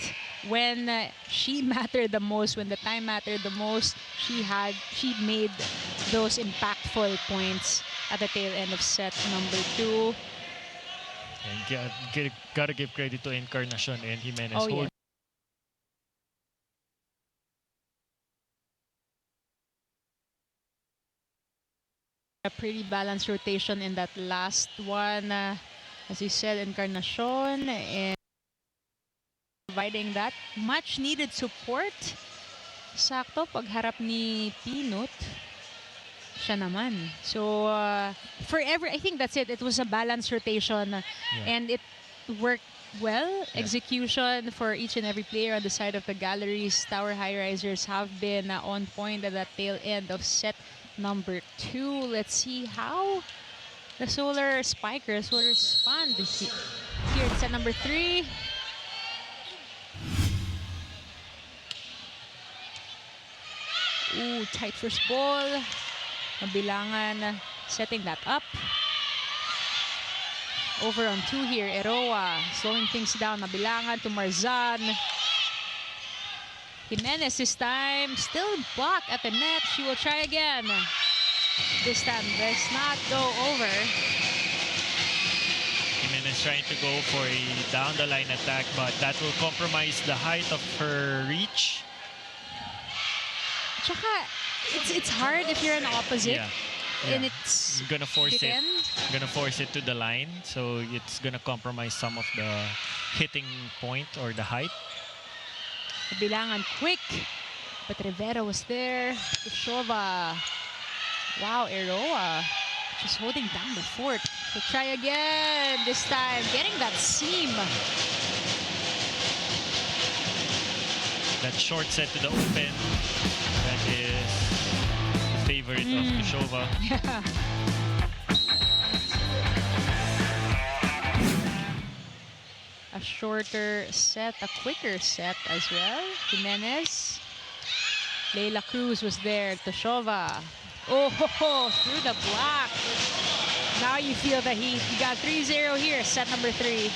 when she mattered the most, when the time mattered the most, she made those impactful points at the tail end of set number 2.
And gotta give credit to Encarnacion and Jimenez.
Oh, yeah. A pretty balanced rotation in that last one. As you said, Encarnacion, and providing that much needed support. Sakto pagharap ni Peanut. Siya naman. So I think that's it. It was a balanced rotation, and it worked well. Execution for each and every player on the side of the Galeries Tower Highrisers have been on point at that tail end of set number 2. Let's see how the Solar Spikers will respond here in set number 3. Ooh, tight first ball. Mabilangan setting that up. Over on 2 here, Eroa slowing things down. Mabilangan to Marzan. Jimenez this time, still blocked at the net. She will try again. This time, does not go over.
Jimenez trying to go for a down-the-line attack, but that will compromise the height of her reach.
Tsaka, it's hard if you're an opposite. And it's
gonna force it to the line, so it's gonna compromise some of the hitting point or the height.
Bilangan quick, but Rivera was there. Toshova. Wow, Eroa just holding down the fort. So try again, this time getting that seam.
That short set to the open, that is the favorite of Toshova.
Yeah. A shorter set, a quicker set as well. Jimenez. Leila Cruz was there. Toshova. Oh, through the block. Now you feel the heat. You got 3-0 here, set number 3.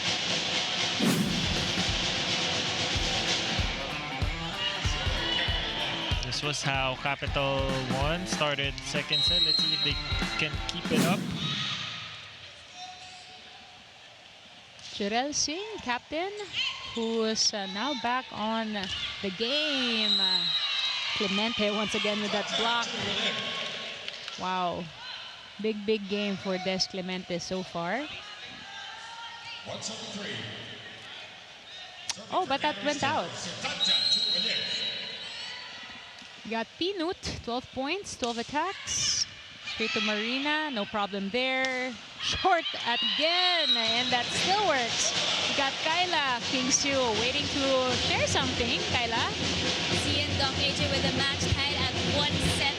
This was how Capital 1 started second set. Let's see if they can keep it up.
Jurel Singh, captain, who is now back on the game. Clemente once again with that block. Wow. Big game for Des Clemente so far. Oh, but that went out. We got Peanut, 12 points, 12 attacks. Straight to Marina, no problem there. Short again, and that still works. We got Kyla Kingsu waiting to share something. Kyla?
See and Doc AJ with the match tied at 1 set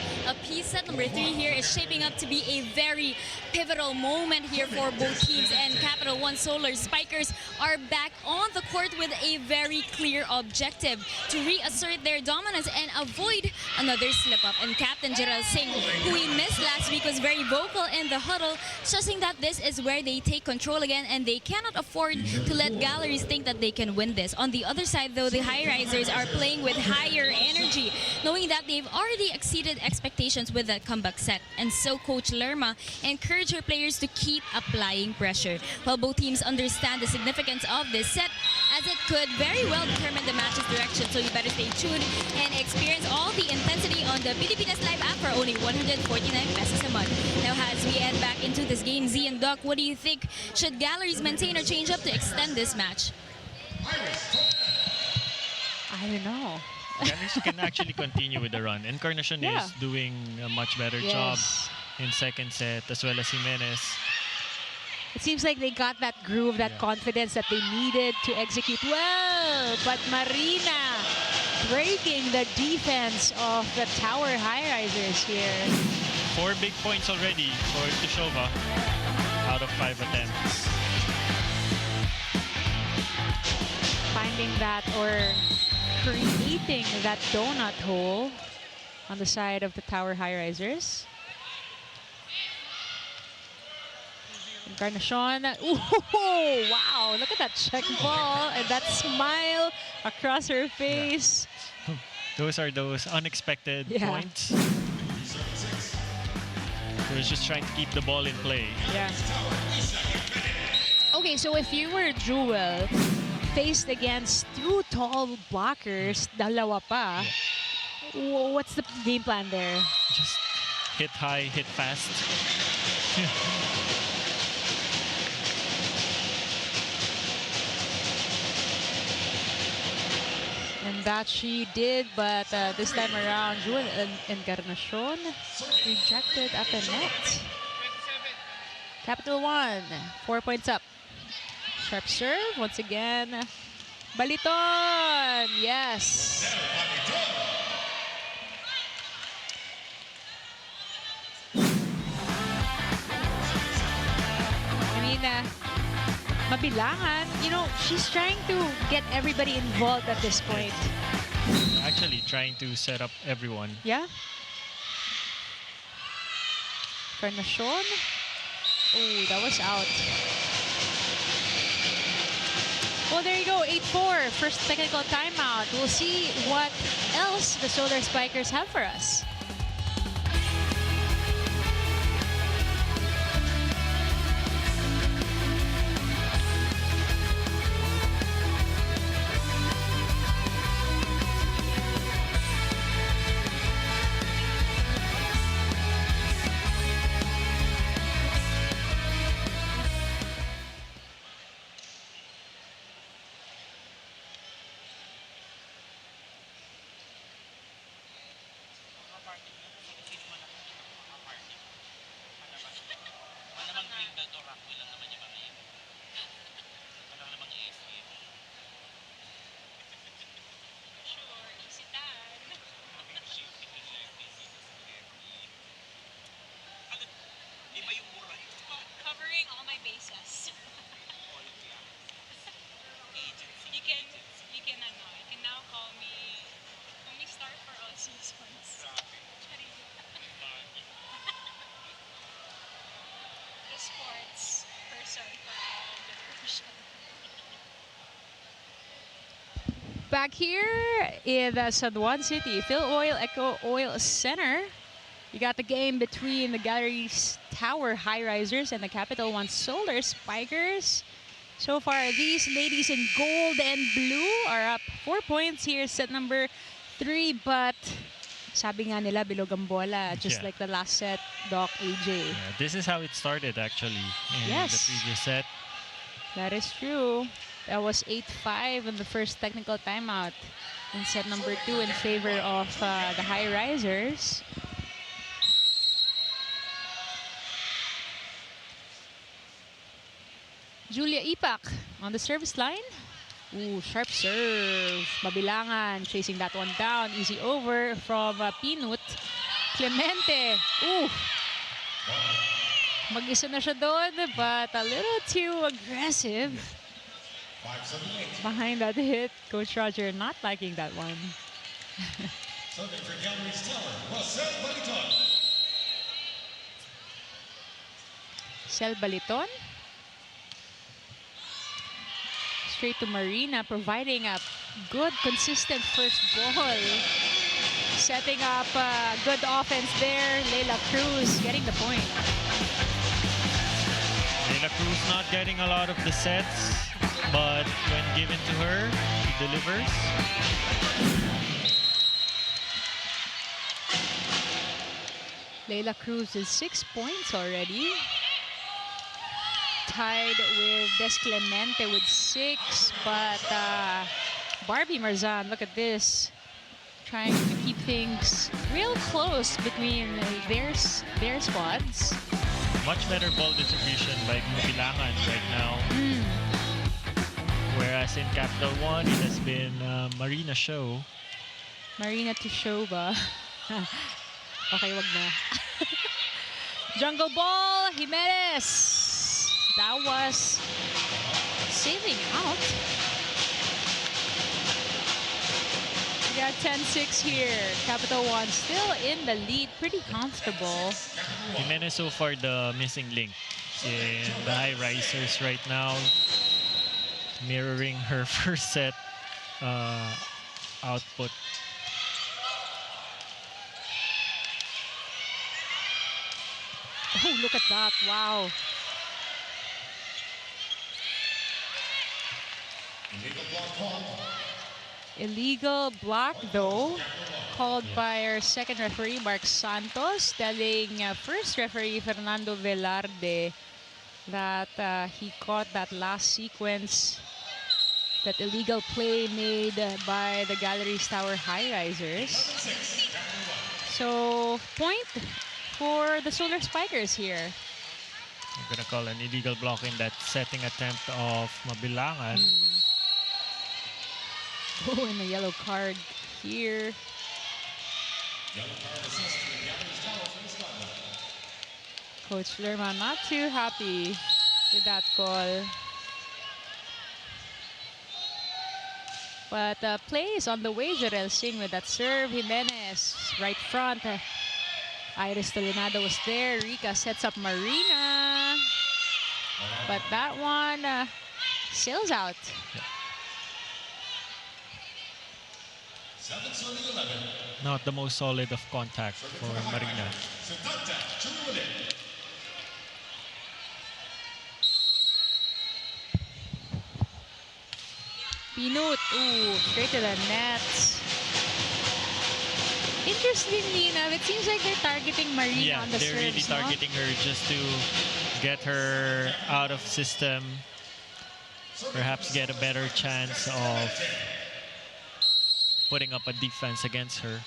set number 3 here is shaping up to be a very pivotal moment here for both teams, and Capital1 Solar Spikers are back on the court with a very clear objective to reassert their dominance and avoid another slip-up. And Captain Jiral Singh, who we missed last week, was very vocal in the huddle, stressing that this is where they take control again and they cannot afford to let Galleries think that they can win this. On the other side, though, the Highrisers are playing with higher energy, knowing that they've already exceeded expectations with that comeback set. And so Coach Lerma encouraged her players to keep applying pressure. While both teams understand the significance of this set, as it could very well determine the match's direction. So you better stay tuned and experience all the intensity on the Pilipinas Live app for only 149 pesos a month. Now, as we head back into this game, Z and Doc, what do you think? Should Galleries maintain or change up to extend this match?
I don't know.
Galleries can actually continue with the run. Encarnacion is doing a much better job in second set, as well as Jimenez.
It seems like they got that groove, that confidence that they needed to execute well. But Marina breaking the defense of the Tower Highrisers here.
4 big points already for Tushova out of 5 attempts.
Finding that or creating that donut hole on the side of the Tower Highrisers. Encarnacion. Ooh, wow, look at that check ball and that smile across her face.
Yeah. Those are those unexpected points. They're just trying to keep the ball in play.
Yeah. Okay, so if you were Jewel faced against 2 tall blockers, dalawa pa, what's the game plan there?
Just hit high, hit fast.
And that she did, but this time around, Jewel Encarnacion rejected at the net. Capital1, 4 points up. Sharp serve once again. Baliton, yes. I mean, mabilangan. You know, she's trying to get everybody involved at this point.
Actually trying to set up everyone.
Yeah. Encarnacion. Oh, that was out. Well, there you go, 8-4, first technical timeout. We'll see what else the Solar Spikers have for us.
Covering all my bases. You can now call me star for all seasons. The sports person for all generations.
Back here in the San Juan City, Phil Oil Eco Oil Center, you got the game between the Galeries Tower Highrisers and the Capital1 Solar Spikers. So far, these ladies in gold and blue are up 4 points here, set number 3. But sabi nga nila, bilog ang bola, just like the last set, Doc AJ.
Yeah, this is how it started actually in the previous set.
That is true. That was 8-5 in the first technical timeout in set number 2 in favor of the Highrisers. Julia Ipak on the service line. Ooh, sharp serve. Mabilangan chasing that one down. Easy over from Pinut. Clemente. Ooh. Mag-isa na siya doon, but a little too aggressive.
578.
Behind that hit, Coach Roger not liking that one.
Serving for Galeries Tower, Marcel Baliton.
Sel Baliton. Straight to Marina, providing a good, consistent first ball. Setting up good offense there. Leila Cruz getting the point.
Leila Cruz not getting a lot of the sets, but when given to her, she delivers.
Leila Cruz is 6 points already. Tied with Des Clemente with 6, but Barbie Marzan, look at this. Trying to keep things real close between their squads.
Much better ball distribution by Mabilangan right now. Whereas in Capital 1, it has been Marina show.
Marina to show ba? Okay, wag na. Jungle ball, Jimenez. That was sailing out. We got 10-6 here. Capital 1 still in the lead, pretty comfortable.
Jimenez so far the missing link in the Highrisers right now, mirroring her first set output.
Oh, look at that, wow. Illegal block though, called by our second referee, Mark Santos, telling first referee, Fernando Velarde, that he caught that last sequence, that illegal play made by the Galeries Tower Highrisers. So, point for the Solar Spikers here.
I'm gonna call an illegal block in that setting attempt of Mabilangan.
Oh, and a yellow card here. Coach Lerma not too happy with that call. But play is on the way. Jarel Singh with that serve. Jimenez, right front. Iris Tolinado was there. Rica sets up Marina. But that one sails out.
Yeah. Not the most solid of contact for Marina.
Pinut, ooh, straight to the net. Interestingly enough, it seems like they're targeting Marina on the serves.
Yeah, they're really targeting her just to get her out of system. Perhaps get a better chance of putting up a defense against her.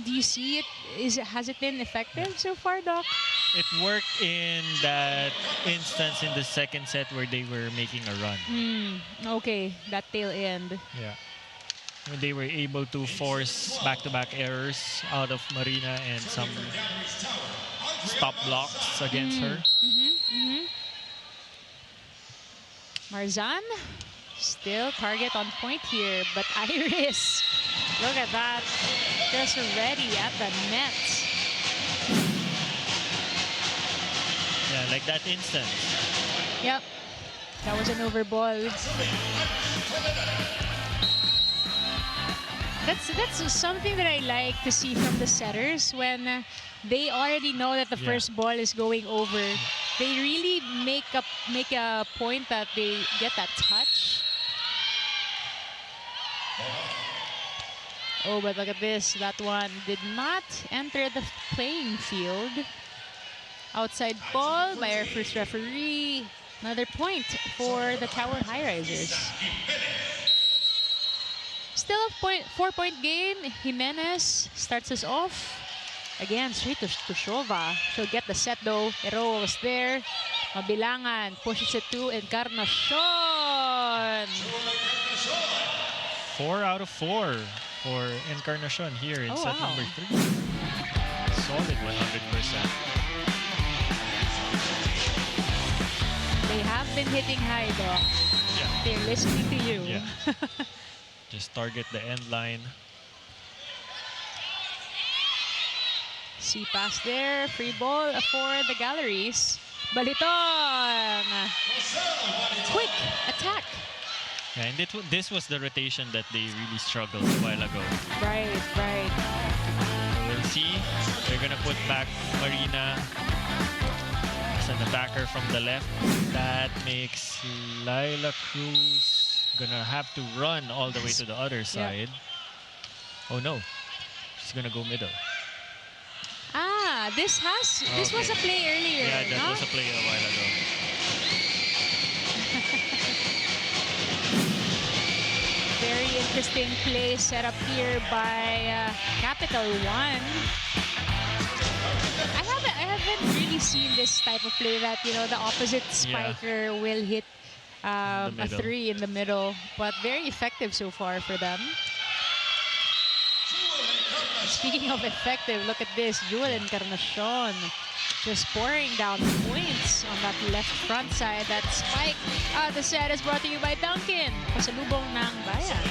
Do you see it? Has it been effective so far, Doc?
It worked in that instance in the second set where they were making a run.
Okay, that tail end.
Yeah. When they were able to force back-to-back errors out of Marina and some stop blocks against her.
Marzan, still target on point here, but Iris, look at that, just ready at the net.
Yeah, like that instance.
Yep, that was an over ball. That's something that I like to see from the setters when they already know that the first ball is going over. They really make a point that they get that touch. Oh, but look at this. That one did not enter the playing field. Outside ball by our first referee. Another point for the Tower Highrisers. Still a 4-point game. Jimenez starts us off. Again, straight to Shova. She'll get the set though. Eroa was there. Mabilangan pushes it to Encarnacion.
4 out of 4 for Encarnacion here in set number 3. solid 100%.
They have been hitting high, though.
Yeah.
They're listening to you.
Yeah. Just target the end line.
See pass there. Free ball for the Galleries. Baliton. Quick attack.
Yeah, and this was the rotation that they really struggled a while ago.
Right, right.
So we'll see. They're gonna put back Marina as an attacker from the left. That makes Laila Cruz gonna have to run all the way to the other side. Oh no, she's gonna go middle.
Ah, this was a play earlier.
Yeah, that
no?
was a play a while ago.
Very interesting play set up here by Capital1. I haven't really seen this type of play that, you know, the opposite spiker will hit a three in the middle, but very effective so far for them. Speaking of effective, look at this. Jewel Encarnacion just pouring down points on that left front side. That spike. The set is brought to you by Duncan. Pasalubong ng bayan.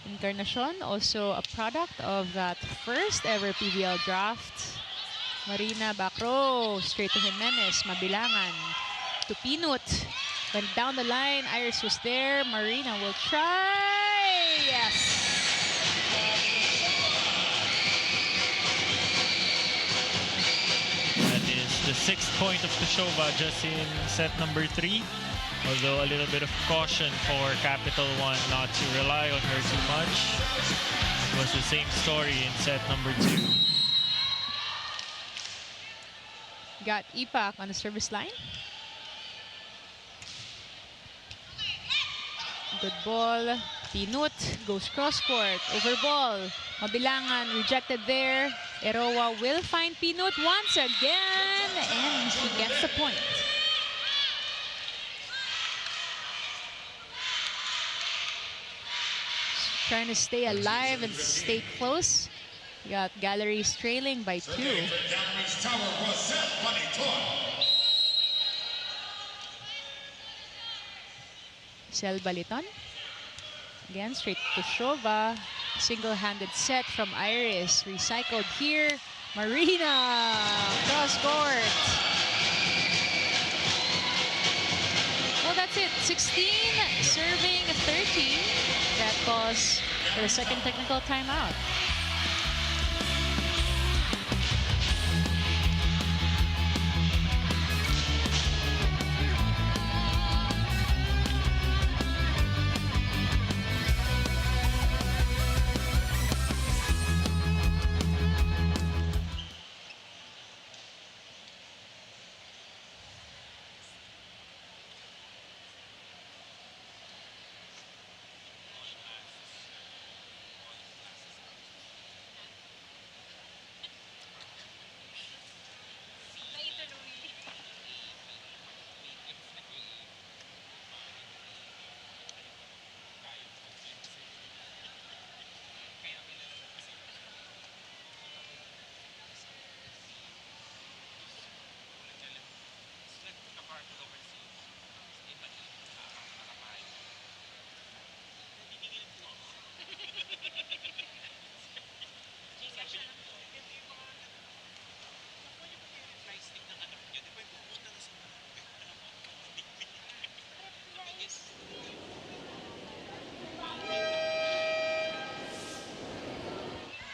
Encarnacion, also a product of that first ever PVL draft. Marina back row, straight to Jimenez, Mabilangan to Pinut. Went down the line, Iris was there, Marina will try, yes!
That is the 6th point of Tushova just in set number 3. Although a little bit of caution for Capital1 not to rely on her too much. It was the same story in set number 2.
Got Ipak on the service line. Good ball. Pinut goes cross court. Over ball. Mabilangan rejected there. Eroa will find Pinut once again. And she gets the point. Trying to stay alive and stay close. You got Galleries trailing by 2. Sel Baliton. Again, straight to Shova. Single-handed set from Iris. Recycled here. Marina. Cross court. Well, that's it. 16 serving 13. That calls for a second technical timeout.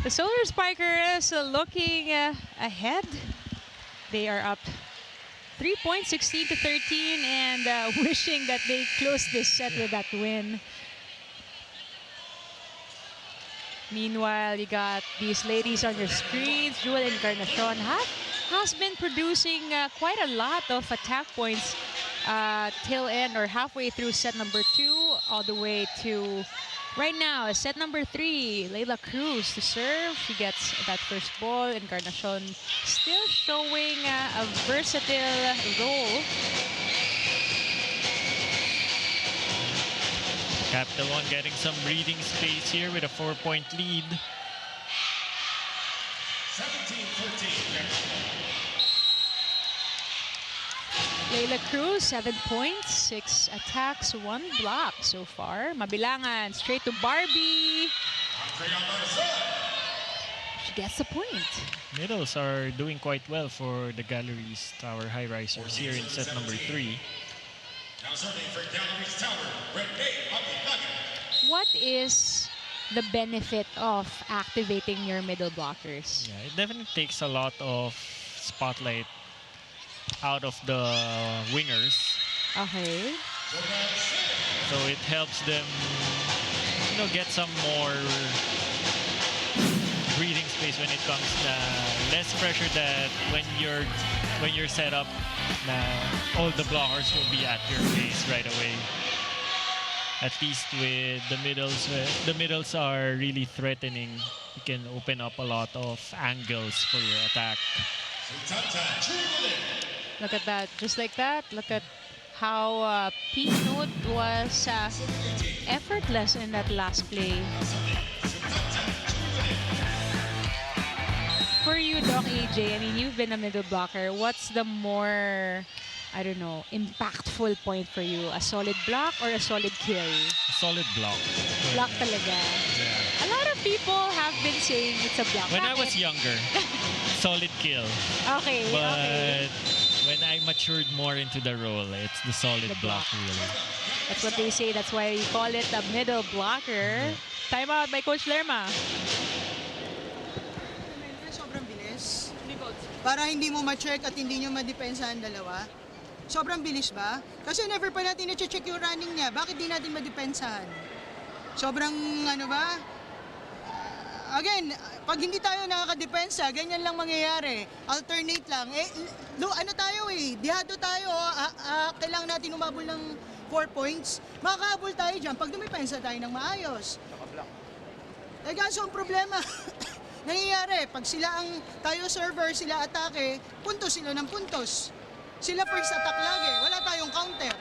The Solar Spikers looking ahead. They are up 3 points, 16-13, and wishing that they close this set with that win. Meanwhile, you got these ladies on your screens. Jewel Encarnacion has been producing quite a lot of attack points till end or halfway through set number 2 all the way to right now, set number 3, Leila Cruz to serve. She gets that first ball. Encarnacion still showing a versatile role.
Capital 1 getting some breathing space here with a 4-point lead.
17-14.
Layla Cruz, 7 points, 6 attacks, 1 block so far. Mabilangan, straight to Barbie. She gets the point.
Middles are doing quite well for the Galeries Tower Highrisers here in set number 3.
Now serving for Galeries Tower, Renee Abilagan.
What is the benefit of activating your middle blockers?
Yeah, it definitely takes a lot of spotlight out of the wingers.
Okay.
So it helps them, get some more breathing space when it comes to less pressure that when you're set up, all the blockers will be at your face right away. At least with the middles, the middles are really threatening. You can open up a lot of angles for your attack.
Look at that, just like that. Look at how P-Note was effortless in that last play. For you, Doc AJ, I mean, you've been a middle blocker. What's the more, I don't know, impactful point for you? A solid block or a solid kill?
A solid block.
Block talaga.
Yeah.
A lot of people have been saying it's a block.
When I
Bakit?
was younger, solid kill.
Okay,
But
okay.
when I matured more into the role, it's the solid
The
block,
block.
really.
That's what they say. That's why you call it a middle blocker. Timeout by Coach Lerma.
Sobrang bilis. Para hindi mo ma-check at hindi nyo ma-depensa ang dalawa. Sobrang bilis ba? Kasi never pa natin na-check yung running niya. Bakit di natin ma-depensahan? Sobrang ano ba? Again, pag hindi tayo nakakadepensa, ganyan lang mangyayari. Alternate lang. Ano tayo dihado tayo. Kailangan natin umabol ng 4 points. Makakahabol tayo dyan pag dumipensa tayo ng maayos. Kaso ang problema, nangyayari, pag sila ang tayo server, sila atake, puntos sila ng puntos. Sila first attack lagi. Wala tayong counter.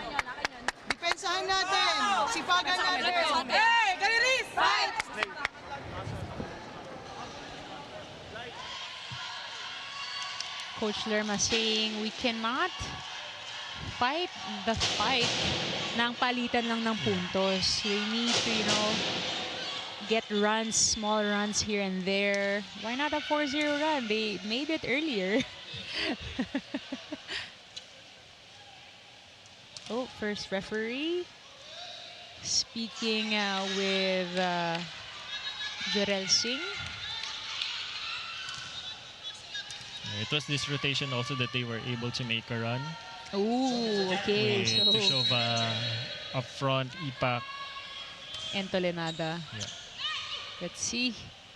Depensahan natin. Sipagan natin.
Hey, Galeries! Fight!
Coach Lerma saying we cannot fight the fight ng palitan lang ng puntos. We need to, get runs, small runs here and there. Why not a 4-0 run? They made it earlier. Oh, first referee speaking with Jorel Singh.
It was this rotation also that they were able to make a run.
Oh, okay.
With
So,
Tushova up front, Ipak.
and Tolenada.
Yeah.
Let's see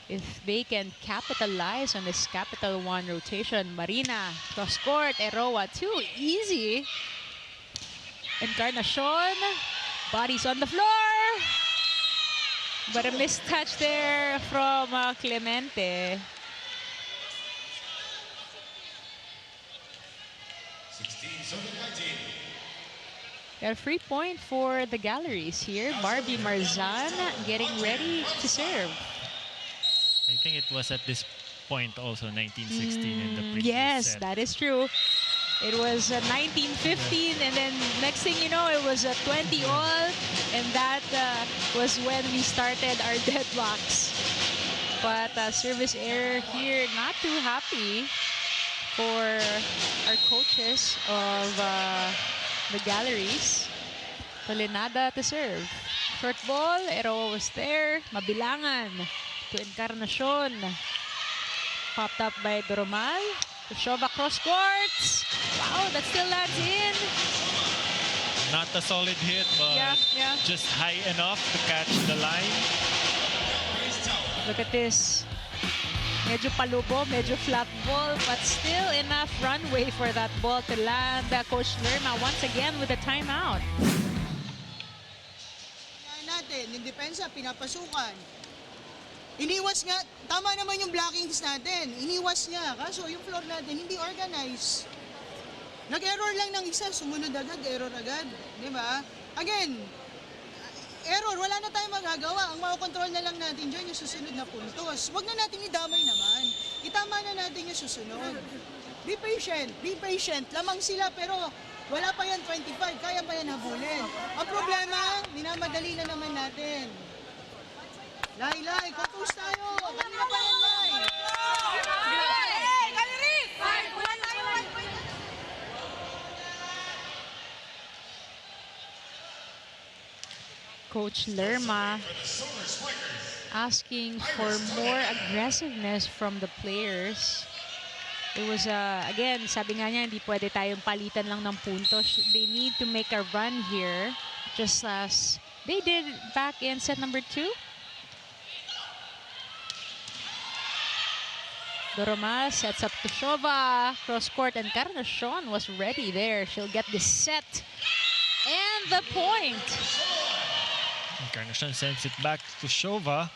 if they can capitalize on this Capital 1 rotation. Marina, cross court, Eroa, too easy. Encarnacion, bodies on the floor. But a missed touch there from Clemente.
16-19.
Got a free point for the Galleries here. Barbie Marzan getting ready to serve.
I think it was at this point also 1916 in the previous
Yes,
set.
that is true. It was 1915, and then next thing you know, it was 20 all, and that was when we started our deadlocks. But service error here, not too happy for our coaches of the Galleries. Tolenada to serve. Short ball, Eroa was there. Mabilangan to Encarnacion. Popped up by Doromal. Tushova cross courts. Wow, that still lands in.
Not a solid hit, but
Yeah.
just high enough to catch the line.
Look at this. Medyo palubo, medyo flat ball, but still enough runway for that ball to land. Coach Lerma once again with a timeout.
Natin, yung depensa, pinapasukan. Iniwas nga, tama naman yung blockings natin. Iniwas niya, kaso yung floor natin hindi organized. Nag-error lang ng isa, sumunod agad, error agad. Di ba? Again, error, wala na tayong magagawa. Ang makokontrol na lang natin dyan yung susunod na puntos. Huwag na natin idamay naman. Itama na natin yung susunod. Be patient, be patient. Lamang sila pero wala pa yan 25, kaya pa yan habulin. Ang problema, minamadali na naman natin. Lai, compose tayo. Kanina pa yan, Lai.
Galeries! Wala tayo.
Coach Lerma asking for more aggressiveness from the players. It was, again, sabi nga niya, hindi pwede tayong palitan lang ng puntos. They need to make a run here, just as they did back in set number 2. Doromal sets up to Shova, cross court, and Carnacion was ready there. She'll get this set and the point.
Carnacion sends it back to Shova.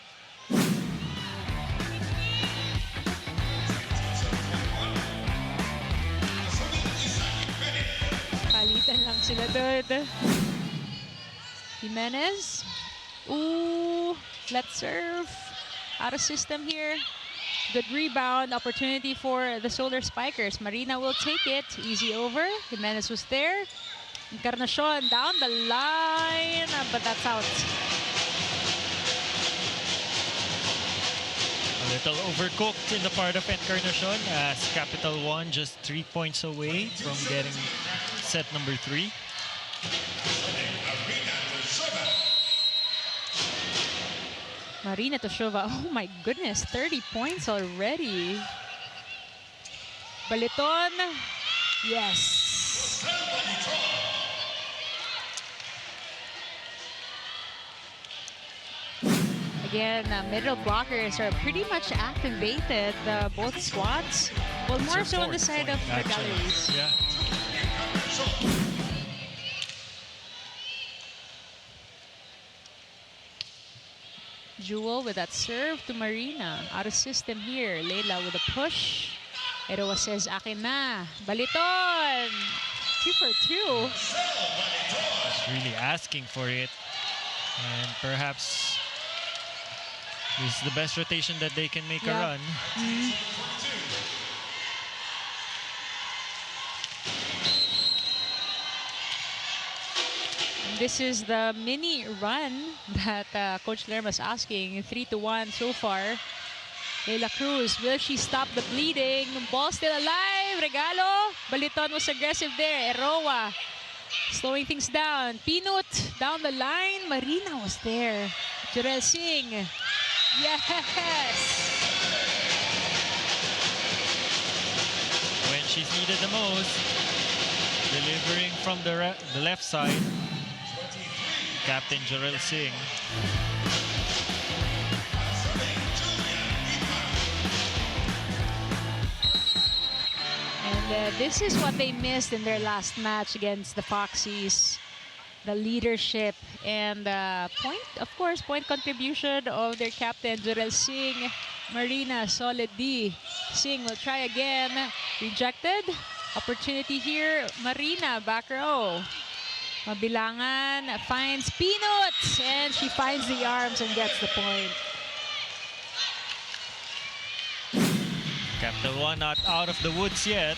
Palitan lang sila doon. Jimenez. Ooh, let's serve. Out of system here. Good rebound opportunity for the Solar Spikers. Marina will take it. Easy over. Jimenez was there. Encarnacion down the line, but that's out.
A little overcooked in the part of Encarnacion as Capital 1 just 3 points away from getting set number 3.
Marina Toshova, oh my goodness, 30 points already. Baliton, yes. Again, middle blockers are pretty much activated, both squads. Well, more so on the side of the Galeries.
Yeah.
Jewel with that serve to Marina. Out of system here. Leila with a push. Eroa says, akin na. Baliton! 2 for 2.
Just really asking for it. And perhaps this is the best rotation that they can make a run.
This is the mini run that Coach Lerma is asking. 3-1 so far. Leila Cruz, will she stop the bleeding? Ball still alive. Regalo. Baliton was aggressive there. Eroa slowing things down. Pinut down the line. Marina was there. Jurel Singh. Yes.
When she's needed the most, delivering from the left side, Captain Jurel Singh.
And this is what they missed in their last match against the Foxies. The leadership and point contribution of their captain, Jurel Singh. Marina, solid D. Singh will try again. Rejected. Opportunity here. Marina, back row. Mabilangan finds Pinut, and she finds the arms and gets the point.
Capital 1 not out of the woods yet.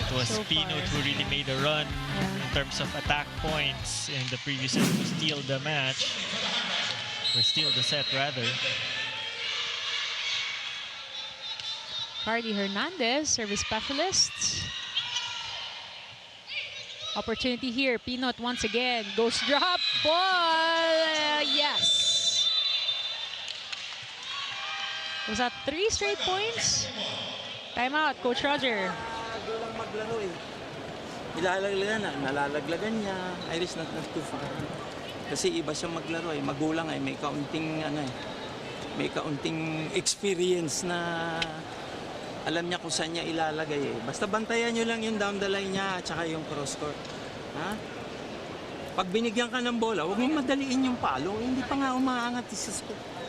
It was
So
Pinut
far.
who really made a run in terms of attack points in the previous set to steal the match. Or steal the set, rather.
Carly Hernandez, service specialist. Opportunity here. Pinut once again. Ghost drop. Ball. Yes. Was that 3 straight points? Timeout, Coach Roger.
Lang maglaro eh. Nalalaglagan niya. Iris not too far. Kasi iba siya maglaro eh. Magulang eh. May kaunting may kaunting experience na alam niya kung saan niya ilalagay eh. Basta bantayan niyo lang yung down the line niya at saka yung cross court. Ha? Pag binigyan ka ng bola, huwag mong madaliin yung palo. Hindi pa nga umaangat.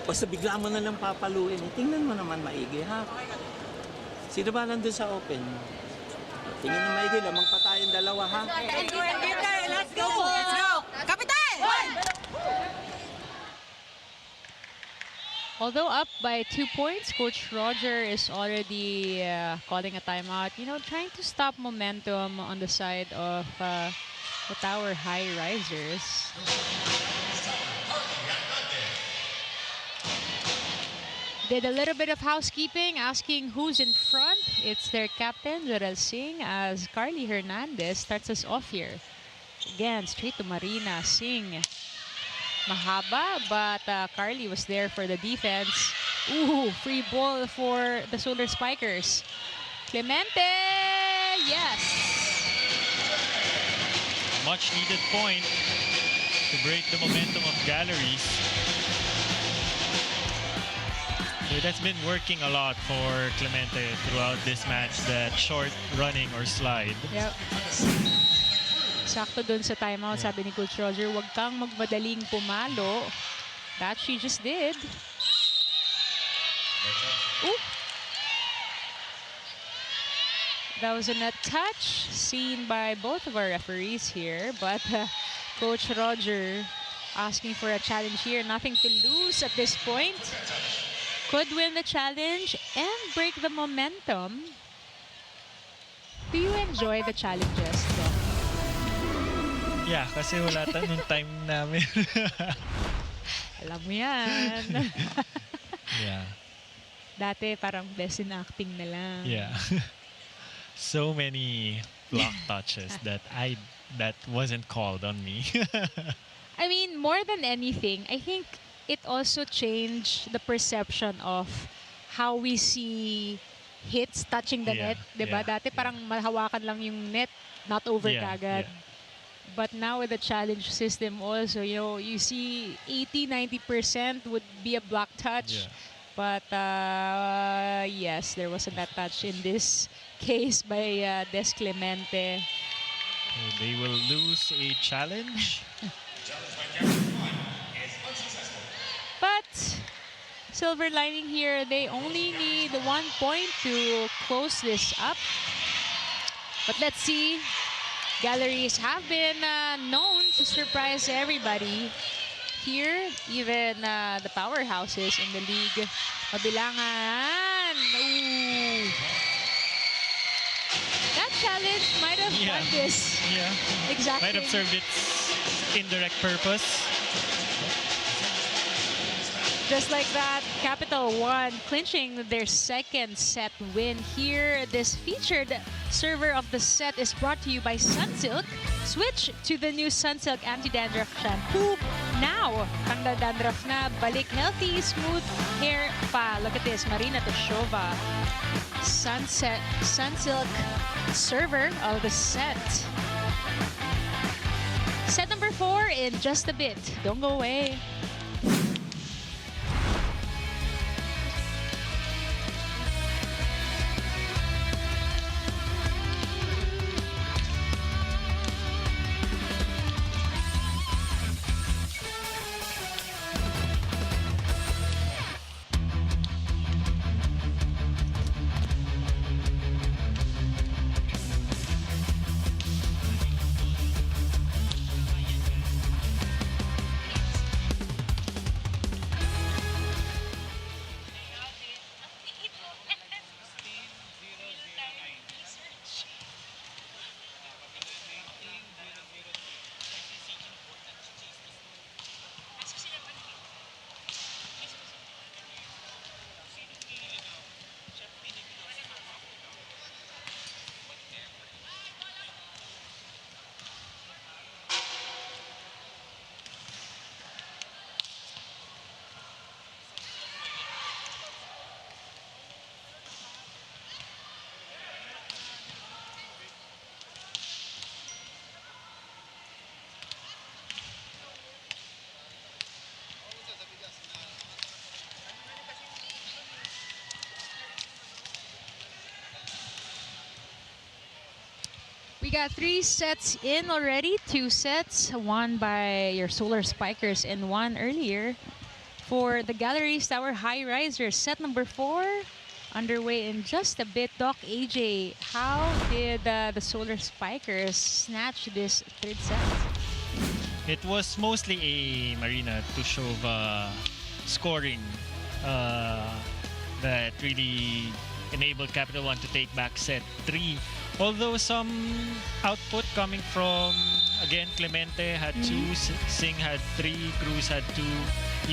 Basta bigla mo na lang papaluin. Tingnan mo naman maigi, ha? Sino ba nandun sa open? Tingin na maigi, lamang pa tayong dalawa, ha?
Let's go! Let's go! Let's go! Kapitan!
Although up by 2 points, Coach Roger is already calling a timeout. You know, trying to stop momentum on the side of the Tower Highrisers. Did a little bit of housekeeping, asking who's in front. It's their captain, Joral Singh, as Carly Hernandez starts us off here. Again, straight to Marina. Singh, mahaba, but Carly was there for the defense. Ooh, free ball for the Solar Spikers. Clemente, yes!
Much needed point to break the momentum of Galleries. So that's been working a lot for Clemente throughout this match, that short running or slide.
Yep. Sakto dun sa timeout, sabi ni Coach Roger, huwag kang magmadaling pumalo. That she just did. Ooh. That was a net touch seen by both of our referees here, but Coach Roger asking for a challenge here. Nothing to lose at this point. Could win the challenge and break the momentum. Do you enjoy the challenges, Doc?
Yeah, kasi wala nung time namin.
Alam mo yan.
Yeah.
Dati parang best in acting na lang.
Yeah. So many block touches that wasn't called on me.
I mean, more than anything, I think it also changed the perception of how we see hits touching the net. Diba? Dati parang mahawakan lang yung net, not over kagad. But now with the challenge system also, you know, you see 80-90% would be a block touch. But yes, there was a net touch in this case by Des Clemente.
They will lose a challenge.
But silver lining here, they only need 1 point to close this up. But let's see. Galleries have been known to surprise everybody. Here, even the powerhouses in the league. Mabilangan. Ooh. That challenge might have done this.
Yeah.
Exactly.
Might have served its indirect purpose.
Just like that, Capital1 clinching their second set win here. This featured server of the set is brought to you by Sunsilk. Switch to the new Sunsilk Anti-Dandruff Shampoo now. Tanggal dandruff na, balik healthy, smooth hair pa. Look at this, Marina Toshova. Sunsilk server of the set. Set number 4 in just a bit. Don't go away. We got 3 sets in already. 2 sets, one by your Solar Spikers and one earlier for the Galeries Tower Highrisers. Set number 4 underway in just a bit. Doc AJ, how did the Solar Spikers snatch this third set?
It was mostly a Marina Tushova scoring that really enabled Capital One to take back set 3. Although some output coming from, again, Clemente had 2, Singh had 3, Cruz had 2,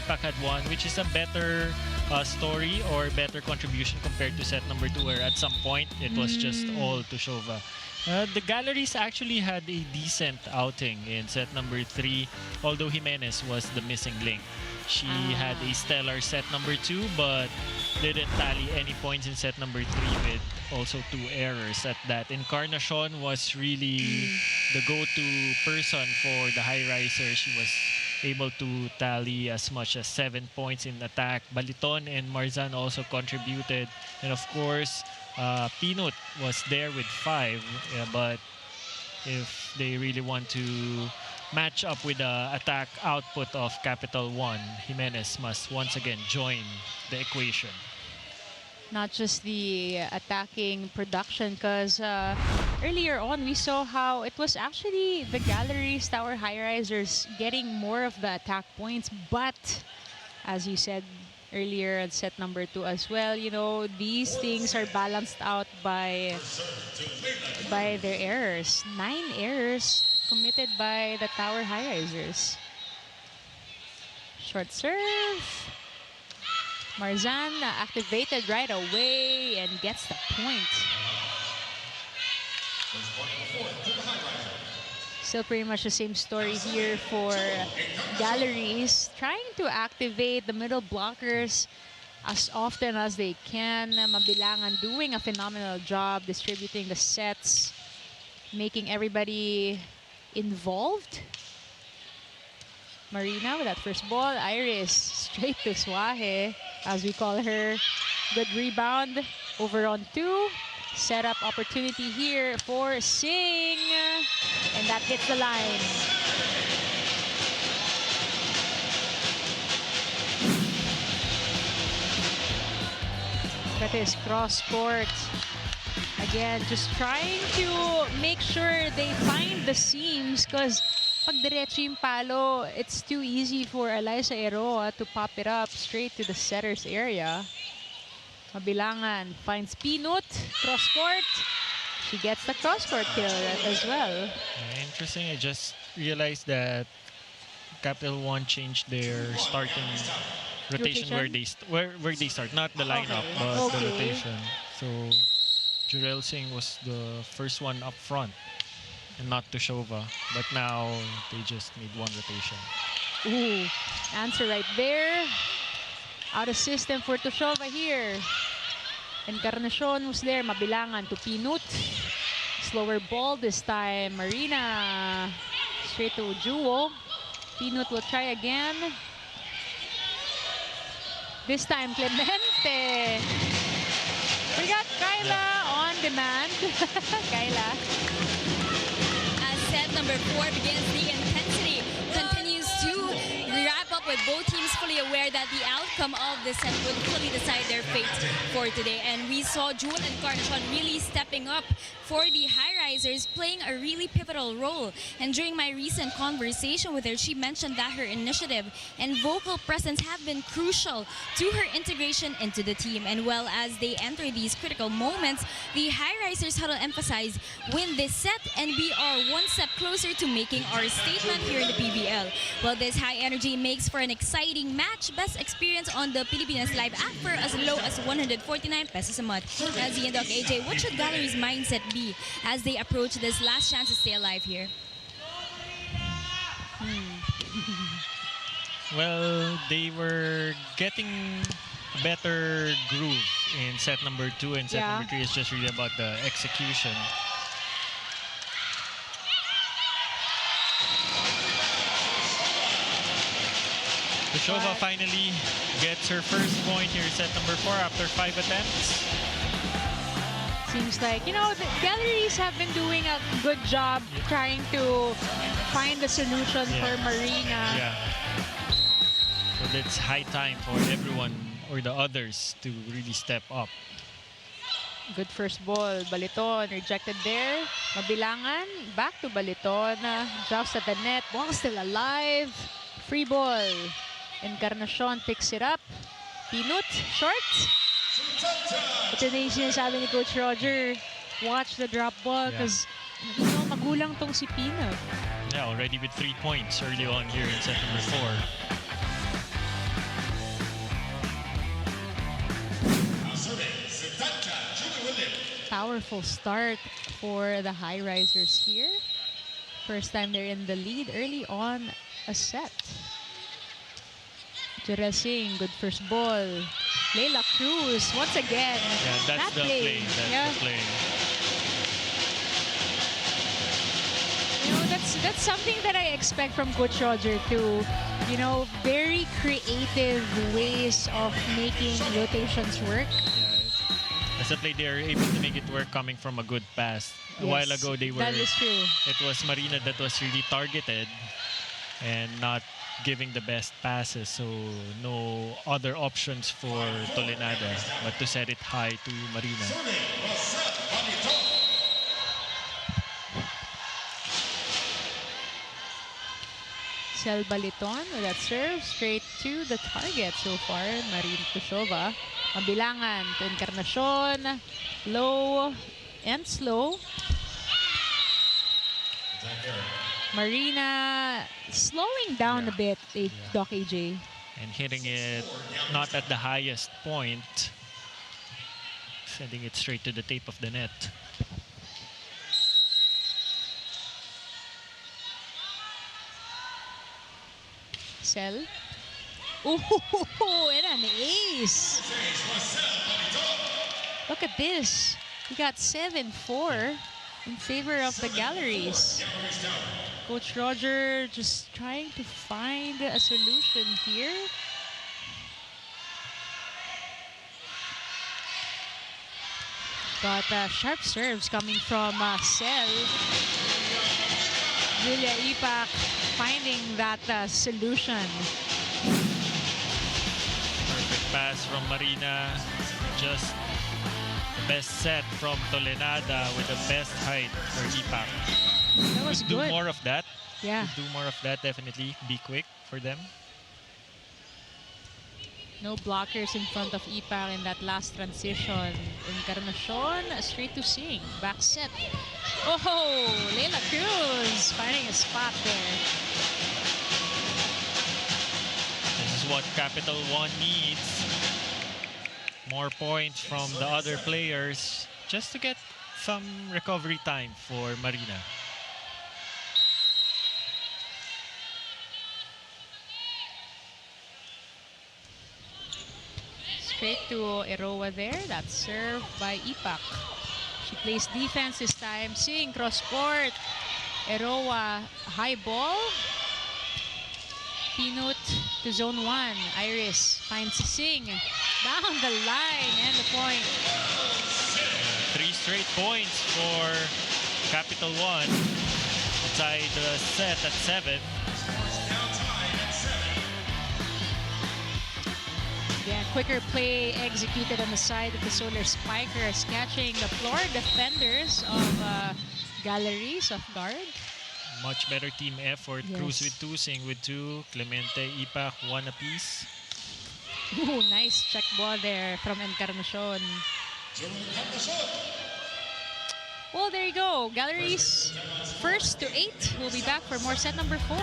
Ipak had 1, which is a better story or better contribution compared to set number 2, where at some point it was just all Tushova. The Galleries actually had a decent outing in set number 3, although Jimenez was the missing link. She had a stellar set number 2, but didn't tally any points in set number 3 with also 2 errors at that. Encarnacion was really the go-to person for the Highrisers. She was able to tally as much as 7 points in attack. Baliton and Marzan also contributed. And of course, Pinut was there with 5. But if they really want to match up with the attack output of Capital One, Jimenez must once again join the equation.
Not just the attacking production, because earlier on we saw how it was actually the Galeries Tower Highrisers getting more of the attack points, but as you said earlier at set number 2 as well, you know, these things are balanced out by their errors. 9 errors committed by the Tower Highrisers. Short serve. Marzan activated right away and gets the point. Still pretty much the same story here for Galleries, trying to activate the middle blockers as often as they can. Mabilangan doing a phenomenal job distributing the sets, making everybody involved. Marina with that first ball. Iris straight to Suaje, as we call her. Good rebound over on 2. Set up opportunity here for Singh. And that hits the line. That is cross court. Again, just trying to make sure they find the seams, because pag diretso yung palo, it's too easy for Eliza Eroa to pop it up straight to the setter's area. Mabilangan finds Pinut, cross court. She gets the cross court kill as well.
Interesting. I just realized that Capital One changed their starting rotation where they start, not the lineup, but the rotation. So Jurel Singh was the first one up front and not Tushova, but now they just need one rotation.
Ooh, answer right there. Out of system for Tushova here. Encarnacion was there. Mabilangan to Pinut. Slower ball this time. Marina straight to Jewel. Pinut will try again. This time Clemente. We got Kyla on demand. Kyla.
As set number 4 begins, the intensity continues to wrap up with both teams fully aware that the outcome of this set would fully decide their fate for today. And we saw Jewel and Encarnacion really stepping up for the Highrisers, playing a really pivotal role. And during my recent conversation with her, she mentioned that her initiative and vocal presence have been crucial to her integration into the team. And well, as they enter these critical moments, the Highrisers huddle emphasize win this set and we are one step closer to making our statement here in the PVL. Well, this high energy makes for an exciting match. Best experience on the Pilipinas Live app for as low as 149 pesos a month. As the Doc AJ, what should Galleries' mindset be as they approach this last chance to stay alive here?
Well, they were getting a better groove in set number 2, and set number 3 is just really about the execution. Tushova finally gets her first point here in set number 4 after 5 attempts.
Seems like, you know, the Galleries have been doing a good job trying to find the solution for Marina.
Yeah. So it's high time for everyone or the others to really step up.
Good first ball. Baliton rejected there. Mabilangan. Back to Baliton. Jumps at the net. Ball still alive. Free ball. Encarnacion picks it up. Pinut. Short. Ito na yung sinasabi ni Coach Roger. Watch the drop ball because magulang tong si Pinut.
Yeah, already with 3 points early on here in set number 4.
Powerful start for the Highrisers here. First time they're in the lead early on a set. Jeresing, good first ball. Leila Cruz, once again.
Yeah, that's the play. That's the play.
You know, that's something that I expect from Coach Roger too. You know, very creative ways of making rotations work.
As a play, they're able to make it work coming from a good pass. A while ago,
that is true.
It was Marina that was really targeted and not giving the best passes. So no other options for Tolenada but to set it high to Marina.
Sel Baliton with that serve straight to the target so far. Marina Tushova. Mabilangan to Encarnacion. Low and slow. Marina slowing down a bit, Doc AJ.
And hitting it not at the highest point. Sending it straight to the tape of the net.
Sel. Oh, and an ace. Look at this. We got 7-4 in favor of the Galleries. Coach Roger just trying to find a solution here. Got sharp serves coming from Sel. Julia Ipak finding that solution.
Perfect pass from Marina. Just the best set from Tolenada with the best height for Ipak.
That was good.
Do more of that.
Yeah.
Do more of that, definitely. Be quick for them.
No blockers in front of Ipak in that last transition. Encarnacion straight to Sing. Back set. Oh, Leila Cruz finding a spot there.
This is what Capital 1 needs. More points from the other players just to get some recovery time for Marina.
Straight to Eroa there. That's served by Ipak. She plays defense this time. Sing cross court. Eroa high ball. Pinut to zone 1. Iris finds Sing. Down the line and the point.
3 straight points for Capital 1. Tied the set at 7.
Yeah, quicker play executed on the side of the Solar Spikers, catching the floor defenders of Galeries off guard.
Much better team effort.
Yes.
Cruz with 2, Sing with 2, Clemente, Ipak 1 apiece.
Ooh, nice check ball there from Encarnacion. Well, there you go. Galeries first to 8. We'll be back for more set number 4.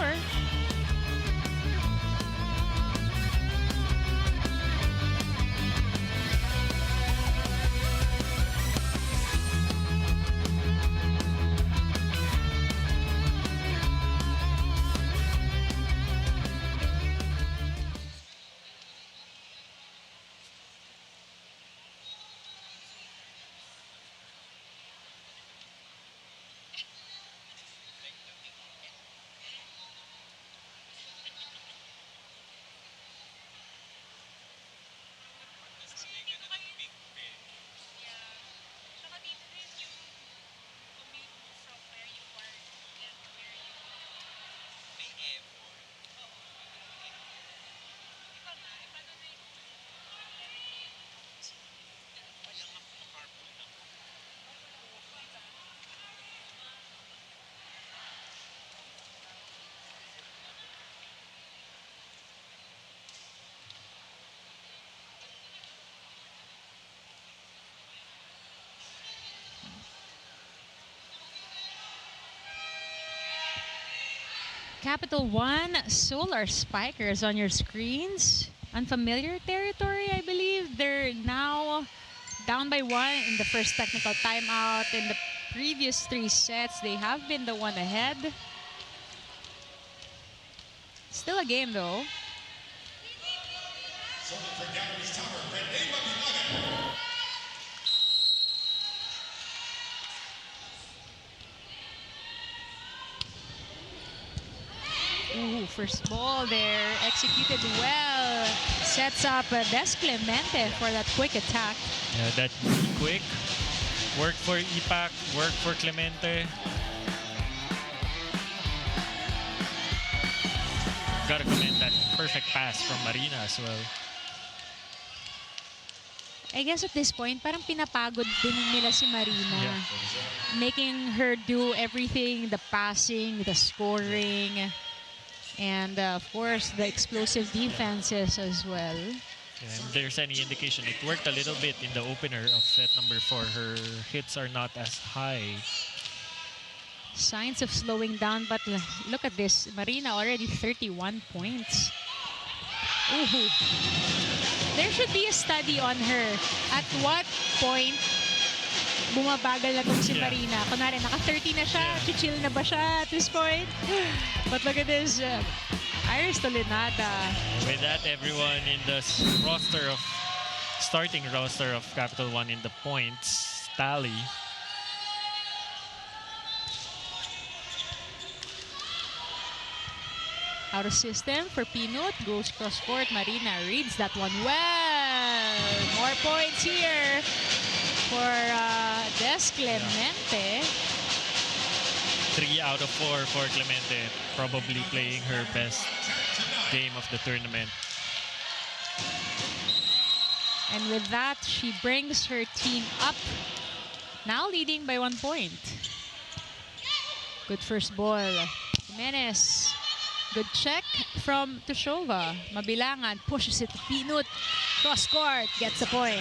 Capital1 Solar Spikers on your screens. Unfamiliar territory, I believe. They're now down by 1 in the first technical timeout. In the previous 3 sets, they have been the one ahead. Still a game though.
For Galeries Tower, Preliminaries.
Ooh, first ball there, executed well. Sets up Clemente for that quick attack.
Yeah, that quick work for Ipak, work for Clemente. Gotta commend that perfect pass from Marina as well.
I guess at this point, parang pinapagod din nila si Marina.
Yeah.
Making her do everything, the passing, the scoring, and of course, the explosive defenses as well.
And if there's any indication, it worked a little bit in the opener of set number 4. Her hits are not as high.
Signs of slowing down, but look at this. Marina already 31 points. Ooh. There should be a study on her. At what point bumabagal na tong si Marina? Kunwari, naka-30 na siya. Chill na ba siya at this point? But look at this. Iris Tolenada.
With that, everyone in the starting roster of Capital One in the points tally.
Out of system for Pinot. Goes cross court. Marina reads that one well. More points here for Clemente.
3 out of 4 for Clemente. Probably playing her best game of the tournament.
And with that, she brings her team up. Now leading by 1 point. Good first ball. Jimenez. Good check from Tushova. Mabilangan pushes it to Pinot. Cross court, gets the point.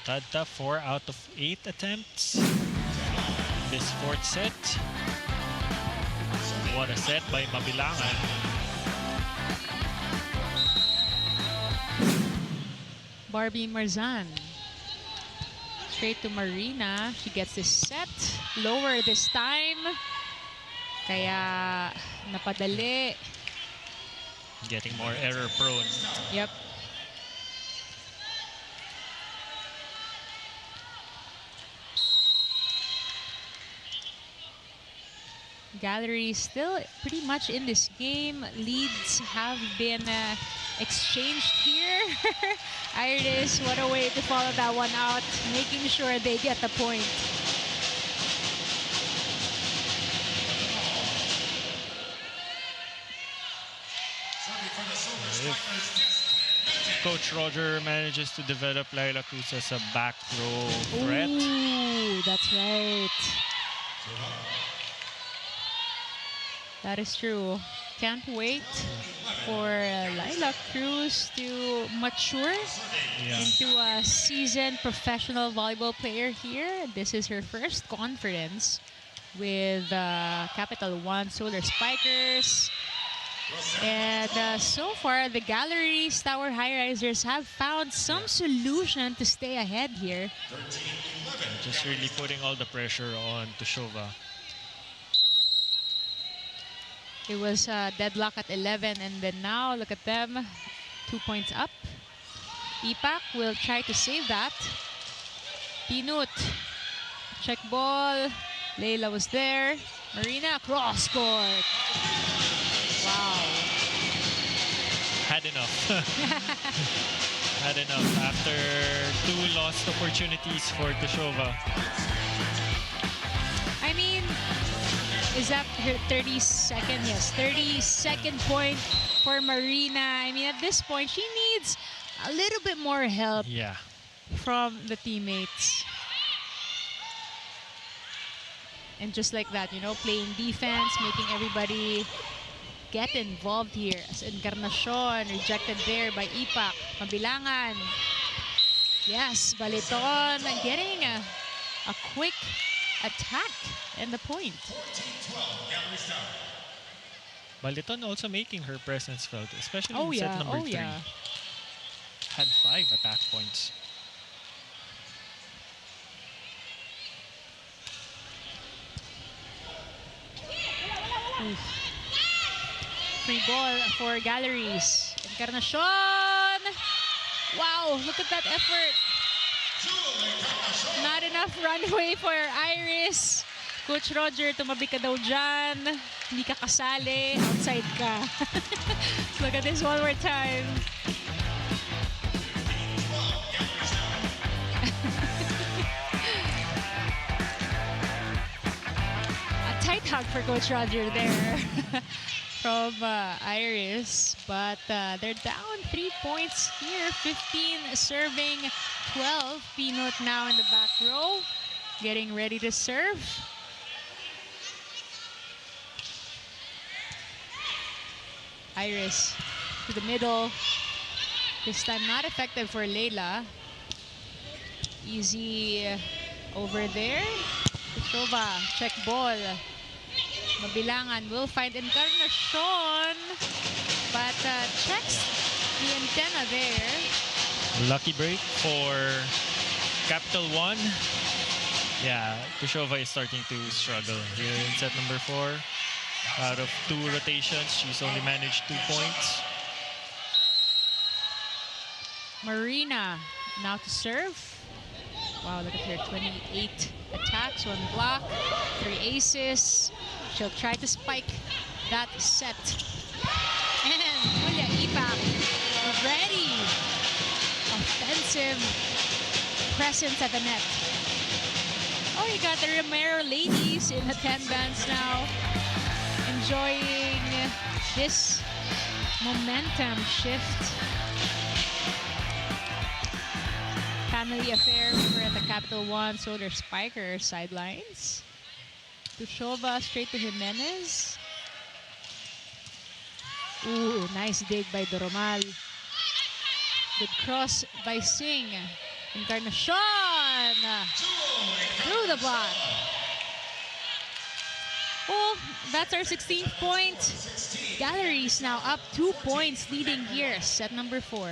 Tadta 4 out of 8 attempts. This 4th set. What a set by Mabilangan.
Barbie Marzan. Straight to Marina. She gets this set. Lower this time. Kaya napadali.
Getting more error prone.
Yep. Gallery still pretty much in this game. Leads have been exchanged here. Iris, what a way to follow that one out, making sure they get the point.
If Coach Roger manages to develop Laila Cruz as a back row threat.
Ooh, that's right. That is true. Can't wait for Laila Cruz to mature into a seasoned professional volleyball player here. This is her first conference with Capital1 Solar Spikers. And so far, the Galeries Tower Highrisers have found some solution to stay ahead here.
Just really putting all the pressure on Tushova.
It was deadlock at 11, and then now look at them, 2 points up. Ipak will try to save that. Pinot, check ball. Leila was there. Marina, cross court. Wow.
Had enough. Had enough after 2 lost opportunities for Tushova.
I mean, is that her 32nd? Yes, 32nd point for Marina. I mean, at this point, she needs a little bit more help from the teammates. And just like that, you know, playing defense, making everybody get involved here. As Encarnacion, rejected there by Ipak. Mabilangan. Yes, Baliton getting a quick attack and the point.
14-12, Galeries Tower.
Baliton also making her presence felt, especially
Oh
in set
yeah,
number
oh
3.
yeah.
Had 5 attack points.
Free ball for Galleries. Encarnacion! Wow, look at that effort. Not enough runway for Iris. Coach Roger, tumabi ka daw dyan. Hindi ka kasali. Outside ka. Look at this one more time. A tight hug for Coach Roger there. From Iris, but they're down 3 points here. 15 serving, 12. Peanut now in the back row, getting ready to serve. Iris to the middle. This time not effective for Leila. Easy over there. Petrova, check ball. Mabilangan will find Encarnacion, but checks the antenna there.
Lucky break for Capital 1. Yeah, Tushova is starting to struggle here in set number 4. Out of 2 rotations, she's only managed 2 points.
Marina now to serve. Wow, look at her, 28 attacks, 1 block, 3 aces. She'll try to spike that set. And Julia Ipak ready. Offensive presence at the net. Oh, you got the Romero ladies in attendance now. Enjoying this momentum shift. Family affair over at the Capital1 Solar Spikers sidelines. Tushova straight to Jimenez. Ooh, nice dig by Doromal. Good cross by Singh. Encarnacion through the block. Well, that's our 16th point. Galleries now up 2 points, leading here, set number 4.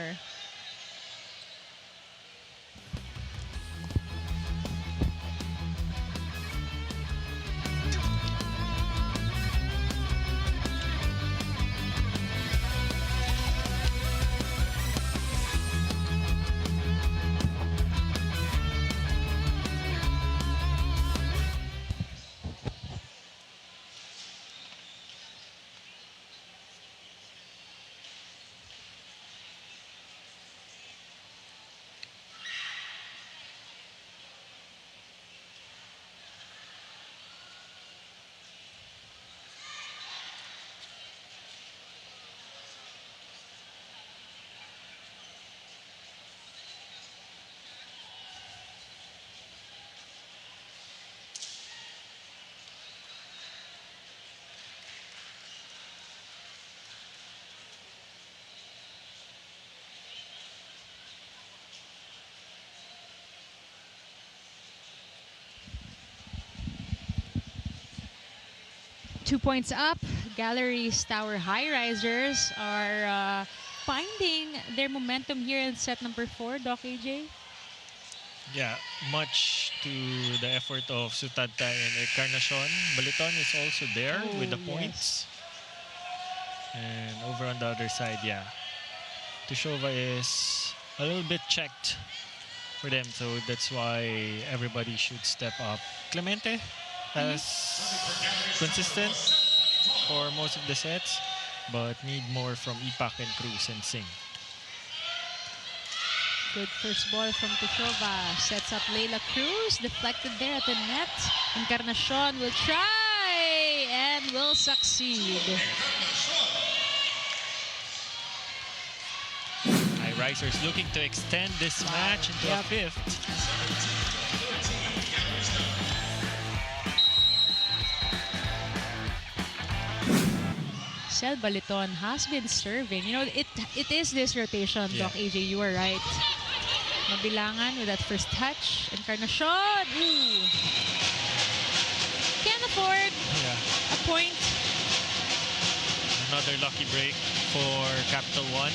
Two points up. Galeries Tower Highrisers are finding their momentum here in set number 4, Doc AJ.
Yeah, much to the effort of Sutadta and Encarnacion. Baliton is also there with the points. And over on the other side, yeah, Tushova is a little bit checked for them, so that's why everybody should step up. Clemente has consistent for most of the sets, but need more from Ipak and Cruz and Singh.
Good first ball from Tushova. Sets up Leila Cruz. Deflected there at the net. Encarnacion will try and will succeed.
Highrisers looking to extend this match into a 5th.
Sel Baliton has been serving. You know, it is this rotation, Doc AJ. You are right. Mabilangan with that first touch. Encarnacion. Ooh. afford
Yeah.
a point.
Another lucky break for Capital One.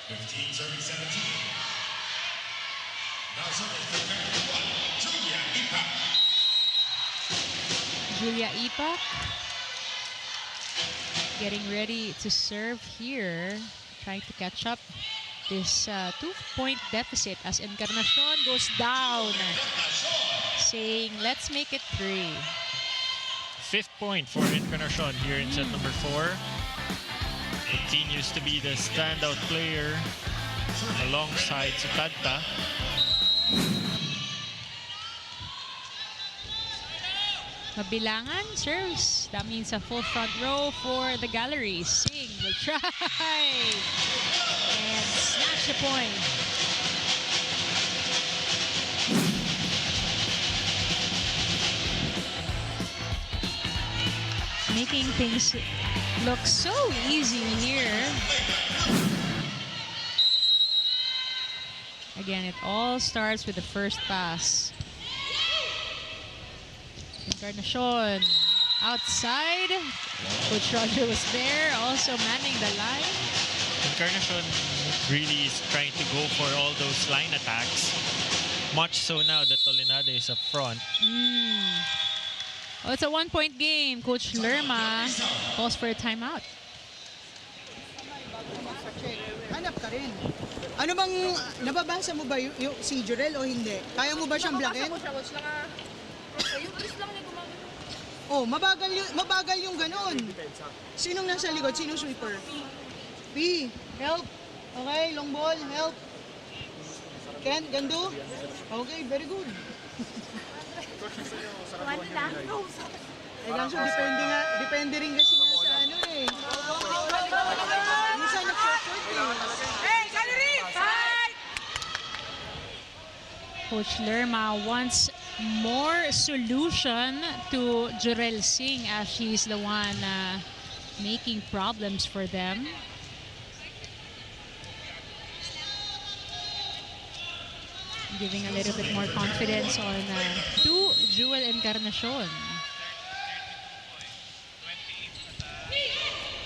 15 serving 17. Now serving for Capital 1, Julia Ipa.
Julia Ipak getting ready to serve here, trying to catch up this 2-point deficit as Encarnacion goes down, saying let's make it 3.
5th point for Encarnacion here in set number 4. Continues to be the standout player alongside Sutadta.
Mabilangan serves. That means a full front row for the Galleries. Sing will try and snatch the point. Making things look so easy here. Again, it all starts with the first pass. Encarnacion outside. Coach Roger was there, also manning the line.
Encarnacion really is trying to go for all those line attacks. Much so now that Tolenada is up front.
Oh, it's a 1-point game. Coach Lerma calls for a timeout.
Hanap ka rin. Ano bang, nababasa mo ba si Jurel o hindi? Kaya mo ba siyang blakin? Oh, mabagal yung ganun. Sinong nasa likod? Sinong sweeper? P, help. Okay, long ball, help. Ken, Gandu? Okay, very good. Eh, kaso depende rin kasi nga sa ano eh. Minsan nag-short eh.
Hey, Galeries! Fight!
Coach Lerma wants more solution to Jurel Singh as she's the one making problems for them. Giving a little bit more confidence on to Jewel Encarnacion.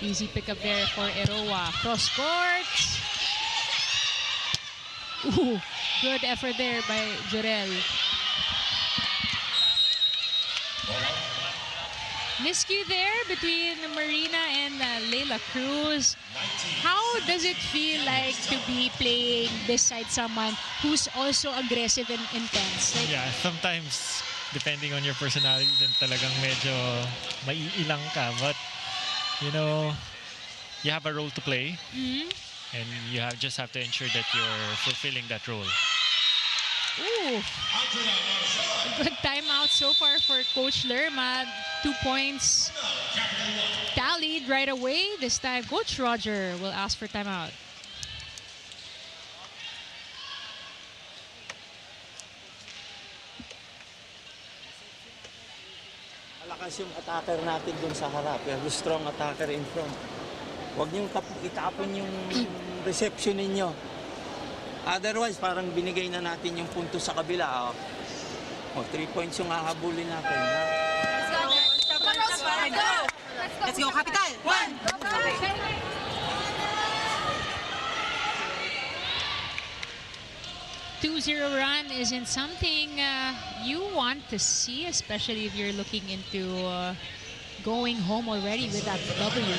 Easy pickup there for Eroa. Cross court. Ooh, good effort there by Jurel. Miscue there between Marina and Leila Cruz. How does it feel like to be playing beside someone who's also aggressive and intense? Like,
Yeah, sometimes depending on your personality, then talagang medyo maiilang ka. But, you know, you have a role to play. And you just have to ensure that you're fulfilling that role.
ooh, good timeout so far for Coach Lerma. 2 points tallied right away. This time, Coach Roger will ask for timeout.
Malakas yung attacker natin dun sa harap. We have a strong attacker in front. Huwag niyong itapon yung reception ninyo. Otherwise, parang binigay na natin yung punto sa kabila. 3 points yung hahabulin natin.
Let's go, Capital! 1!
2-0 run isn't something you want to see, especially if you're looking into going home already with that W.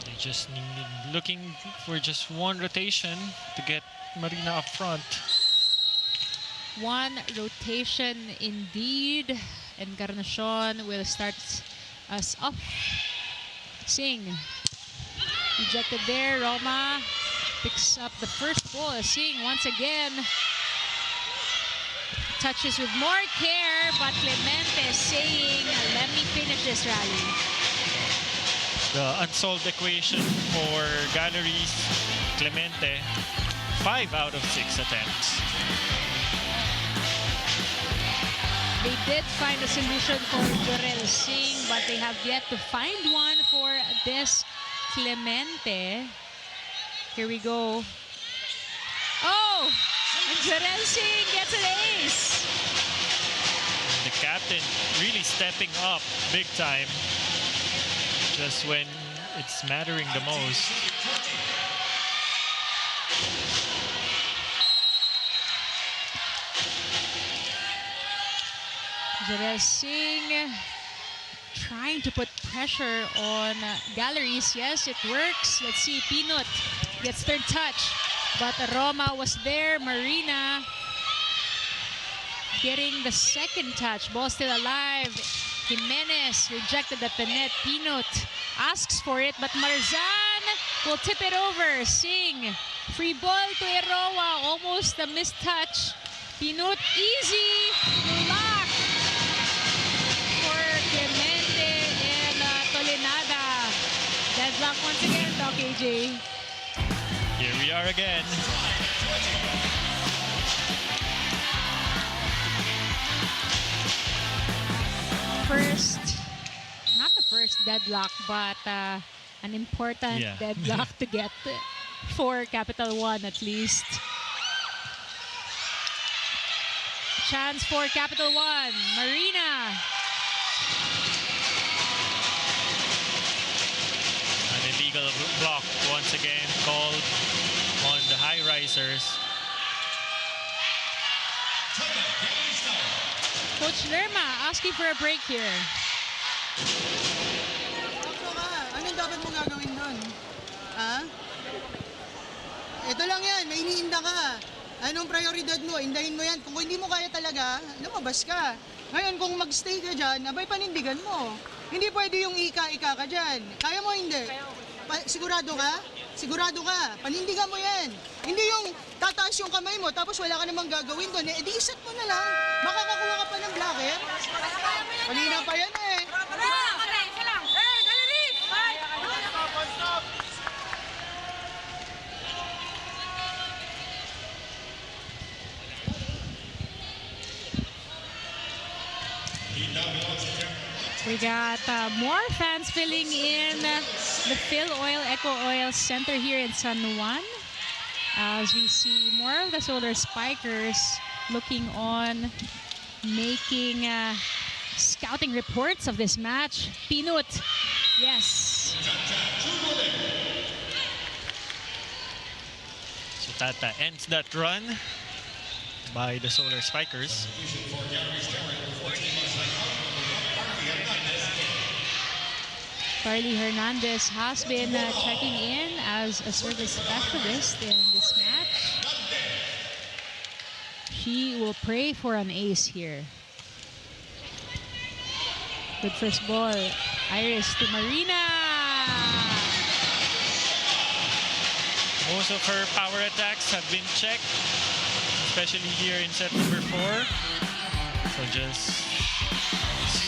They just need looking for just one rotation to get Marina up front.
One rotation indeed. Encarnacion will start us off. Singh ejected there. Roma picks up the first ball. Singh once again touches with more care, but Clemente saying, let me finish this rally.
The unsolved equation for Galeries, Clemente, 5 out of 6 attempts.
They did find a solution for Jurel Singh, but they have yet to find one for this Clemente. Here we go. Oh! And Jurel Singh gets an ace.
captain really stepping up big time just when it's mattering the most.
Jerez Singh trying to put pressure on Galeries. Yes, it works. Let's see, Pinot gets third touch, but Roma was there. Marina getting the second touch. Ball still alive. Jimenez rejected at the net. Pinot asks for it, but Marzan will tip it over. Singh, free ball to Eroa. Almost a missed touch. Pinot, easy block for Clemente and Tolenada. Deadlock once again, Doc AJ.
Here we are again.
Not the first deadlock, but an important deadlock to get for Capital One at least. Chance for Capital One. Marina.
An illegal block once again called on the Highrisers.
Coach Lerma asking for a break here.
Takbo ka. Anong dapat mong gagawin doon? Ha? Ito lang yan. May iniinda ka. Anong prioridad mo? Indahin mo yan. Kung hindi mo kaya talaga, lumabas ka. Ngayon, kung magstay ka dyan, abay panindigan mo. Hindi pwede yung ika-ika ka dyan. Kaya mo hindi? Sigurado ka? Sigurado ka. Panindigan mo yan. Hindi yung tataas yung kamay mo tapos wala ka namang gagawin doon. Eh, di isat mo na lang. Makakakuha ka pa ng blocker. Kanina pa yan eh.
We got more fans filling in the Phil Oil Eco Oil Center here in San Juan. As we see more of the Solar Spikers looking on, making scouting reports of this match. Pinot, yes.
So Tata ends that run by the Solar Spikers.
Carly Hernandez has been checking in as a service specialist in this match. She will pray for an ace here. Good first ball. Iris to Marina.
Most of her power attacks have been checked, especially here in set number 4. So just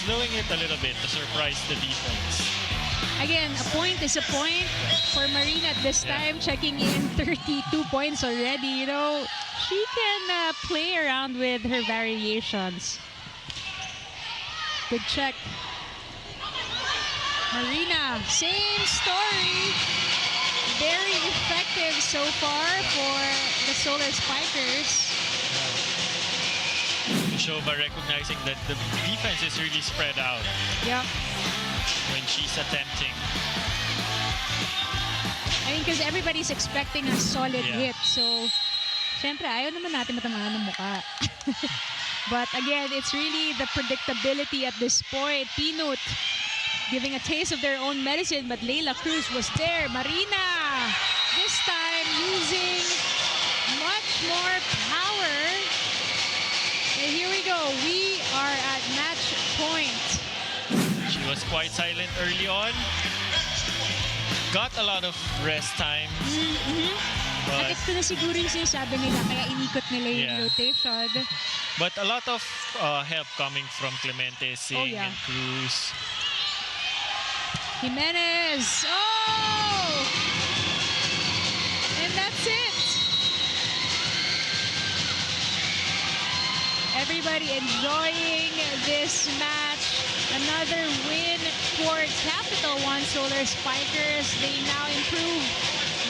slowing it a little bit to surprise the defense.
Again, a point is a point for Marina at this time, checking in 32 points already. You know, she can play around with her variations. Good check. Marina, same story. Very effective so far for the Solar Spikers.
Shova recognizing that the defense is really spread out.
Yeah.
When she's attempting.
I mean, because everybody's expecting a solid hit. So, syempre, ayaw naman natin matamaan ng muka. But again, it's really the predictability at this point. Pinot giving a taste of their own medicine, but Leila Cruz was there. Marina, this time using much more power. And here we go. We are at match point.
She was quite silent early on. Got a lot of rest time.
At ito na siguro yung sinasabi nila, kaya inikot nila yung rotation.
But a lot of help coming from Clemente, Singh, and Cruz.
Jimenez. Oh! And that's it. Everybody enjoying this match. Another win for Capital1 Solar Spikers. They now improve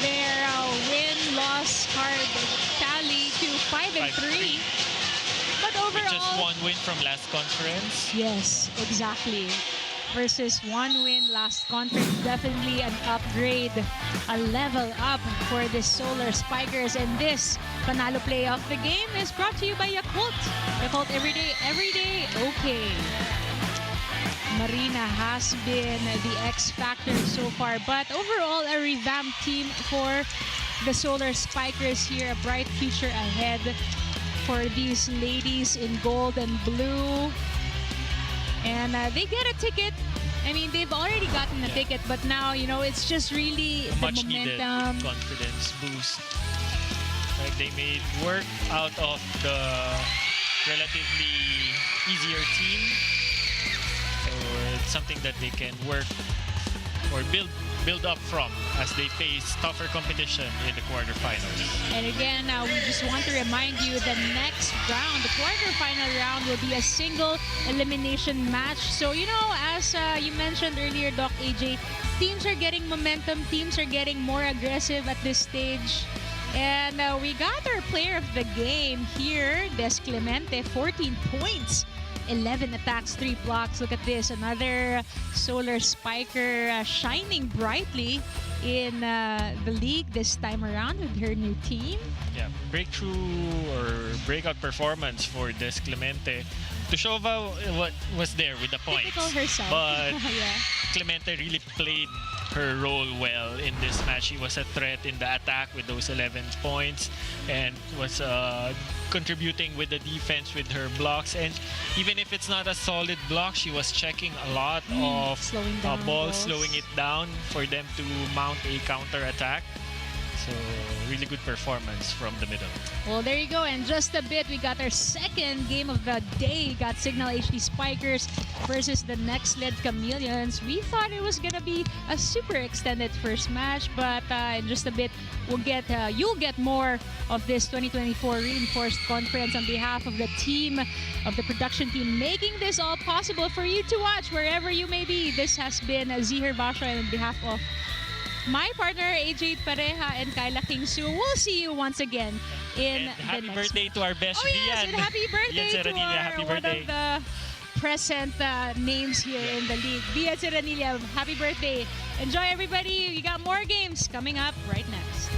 their win-loss card tally to 5-3. But overall,
With just one win from last conference.
yes, exactly. Versus one win last conference, definitely an upgrade, a level up for the Solar Spikers. And this Panalo Play of the game is brought to you by Yakult. Yakult every day, okay. Marina has been the X factor so far, but overall a revamped team for the Solar Spikers here. A bright future ahead for these ladies in gold and blue. And they get a ticket. I mean, they've already gotten a ticket, but now, you know, it's just really the
Much needed
momentum.
confidence boost. Like they made work out of the relatively easier team. So it's something that they can work or build up from as they face tougher competition in the quarterfinals.
And again, we just want to remind you the next round, the quarterfinal round, will be a single elimination match. So, you know, as you mentioned earlier, Doc AJ, teams are getting momentum, teams are getting more aggressive at this stage. And we got our player of the game here, Des Clemente, 14 points. 11 attacks, 3 blocks. Look at this, another Solar Spiker shining brightly in the league this time around with her new team.
Yeah, breakthrough or breakout performance for Des Clemente. Tushova was there with the points.
Typical herself.
But
Yeah.
Clemente really played her role well in this match. She was a threat in the attack with those 11 points and was contributing with the defense with her blocks. And even if it's not a solid block, she was checking a lot of
slowing down
balls,
balls.
slowing it down for them to mount a counter attack. So really good performance from the middle.
Well, there you go. And just a bit, we got our second game of the day. Got Signal HD Spikers versus the Next Led Chameleons. We thought it was gonna be a super extended first match, but in just a bit, you'll get more of this 2024 reinforced conference on behalf of the team, of the production team, making this all possible for you to watch wherever you may be. This has been Zihir Basha on behalf of my partner, AJ Pareja and Kyla Kingsu. We'll see you once again in
And happy
the next
birthday to our best
Oh yes,
Vian.
and happy birthday
Vian
to
Serranilla,
our,
happy
one
birthday.
of the present names here in the league. Vian Serranilla, happy birthday. Enjoy everybody. We got more games coming up right next.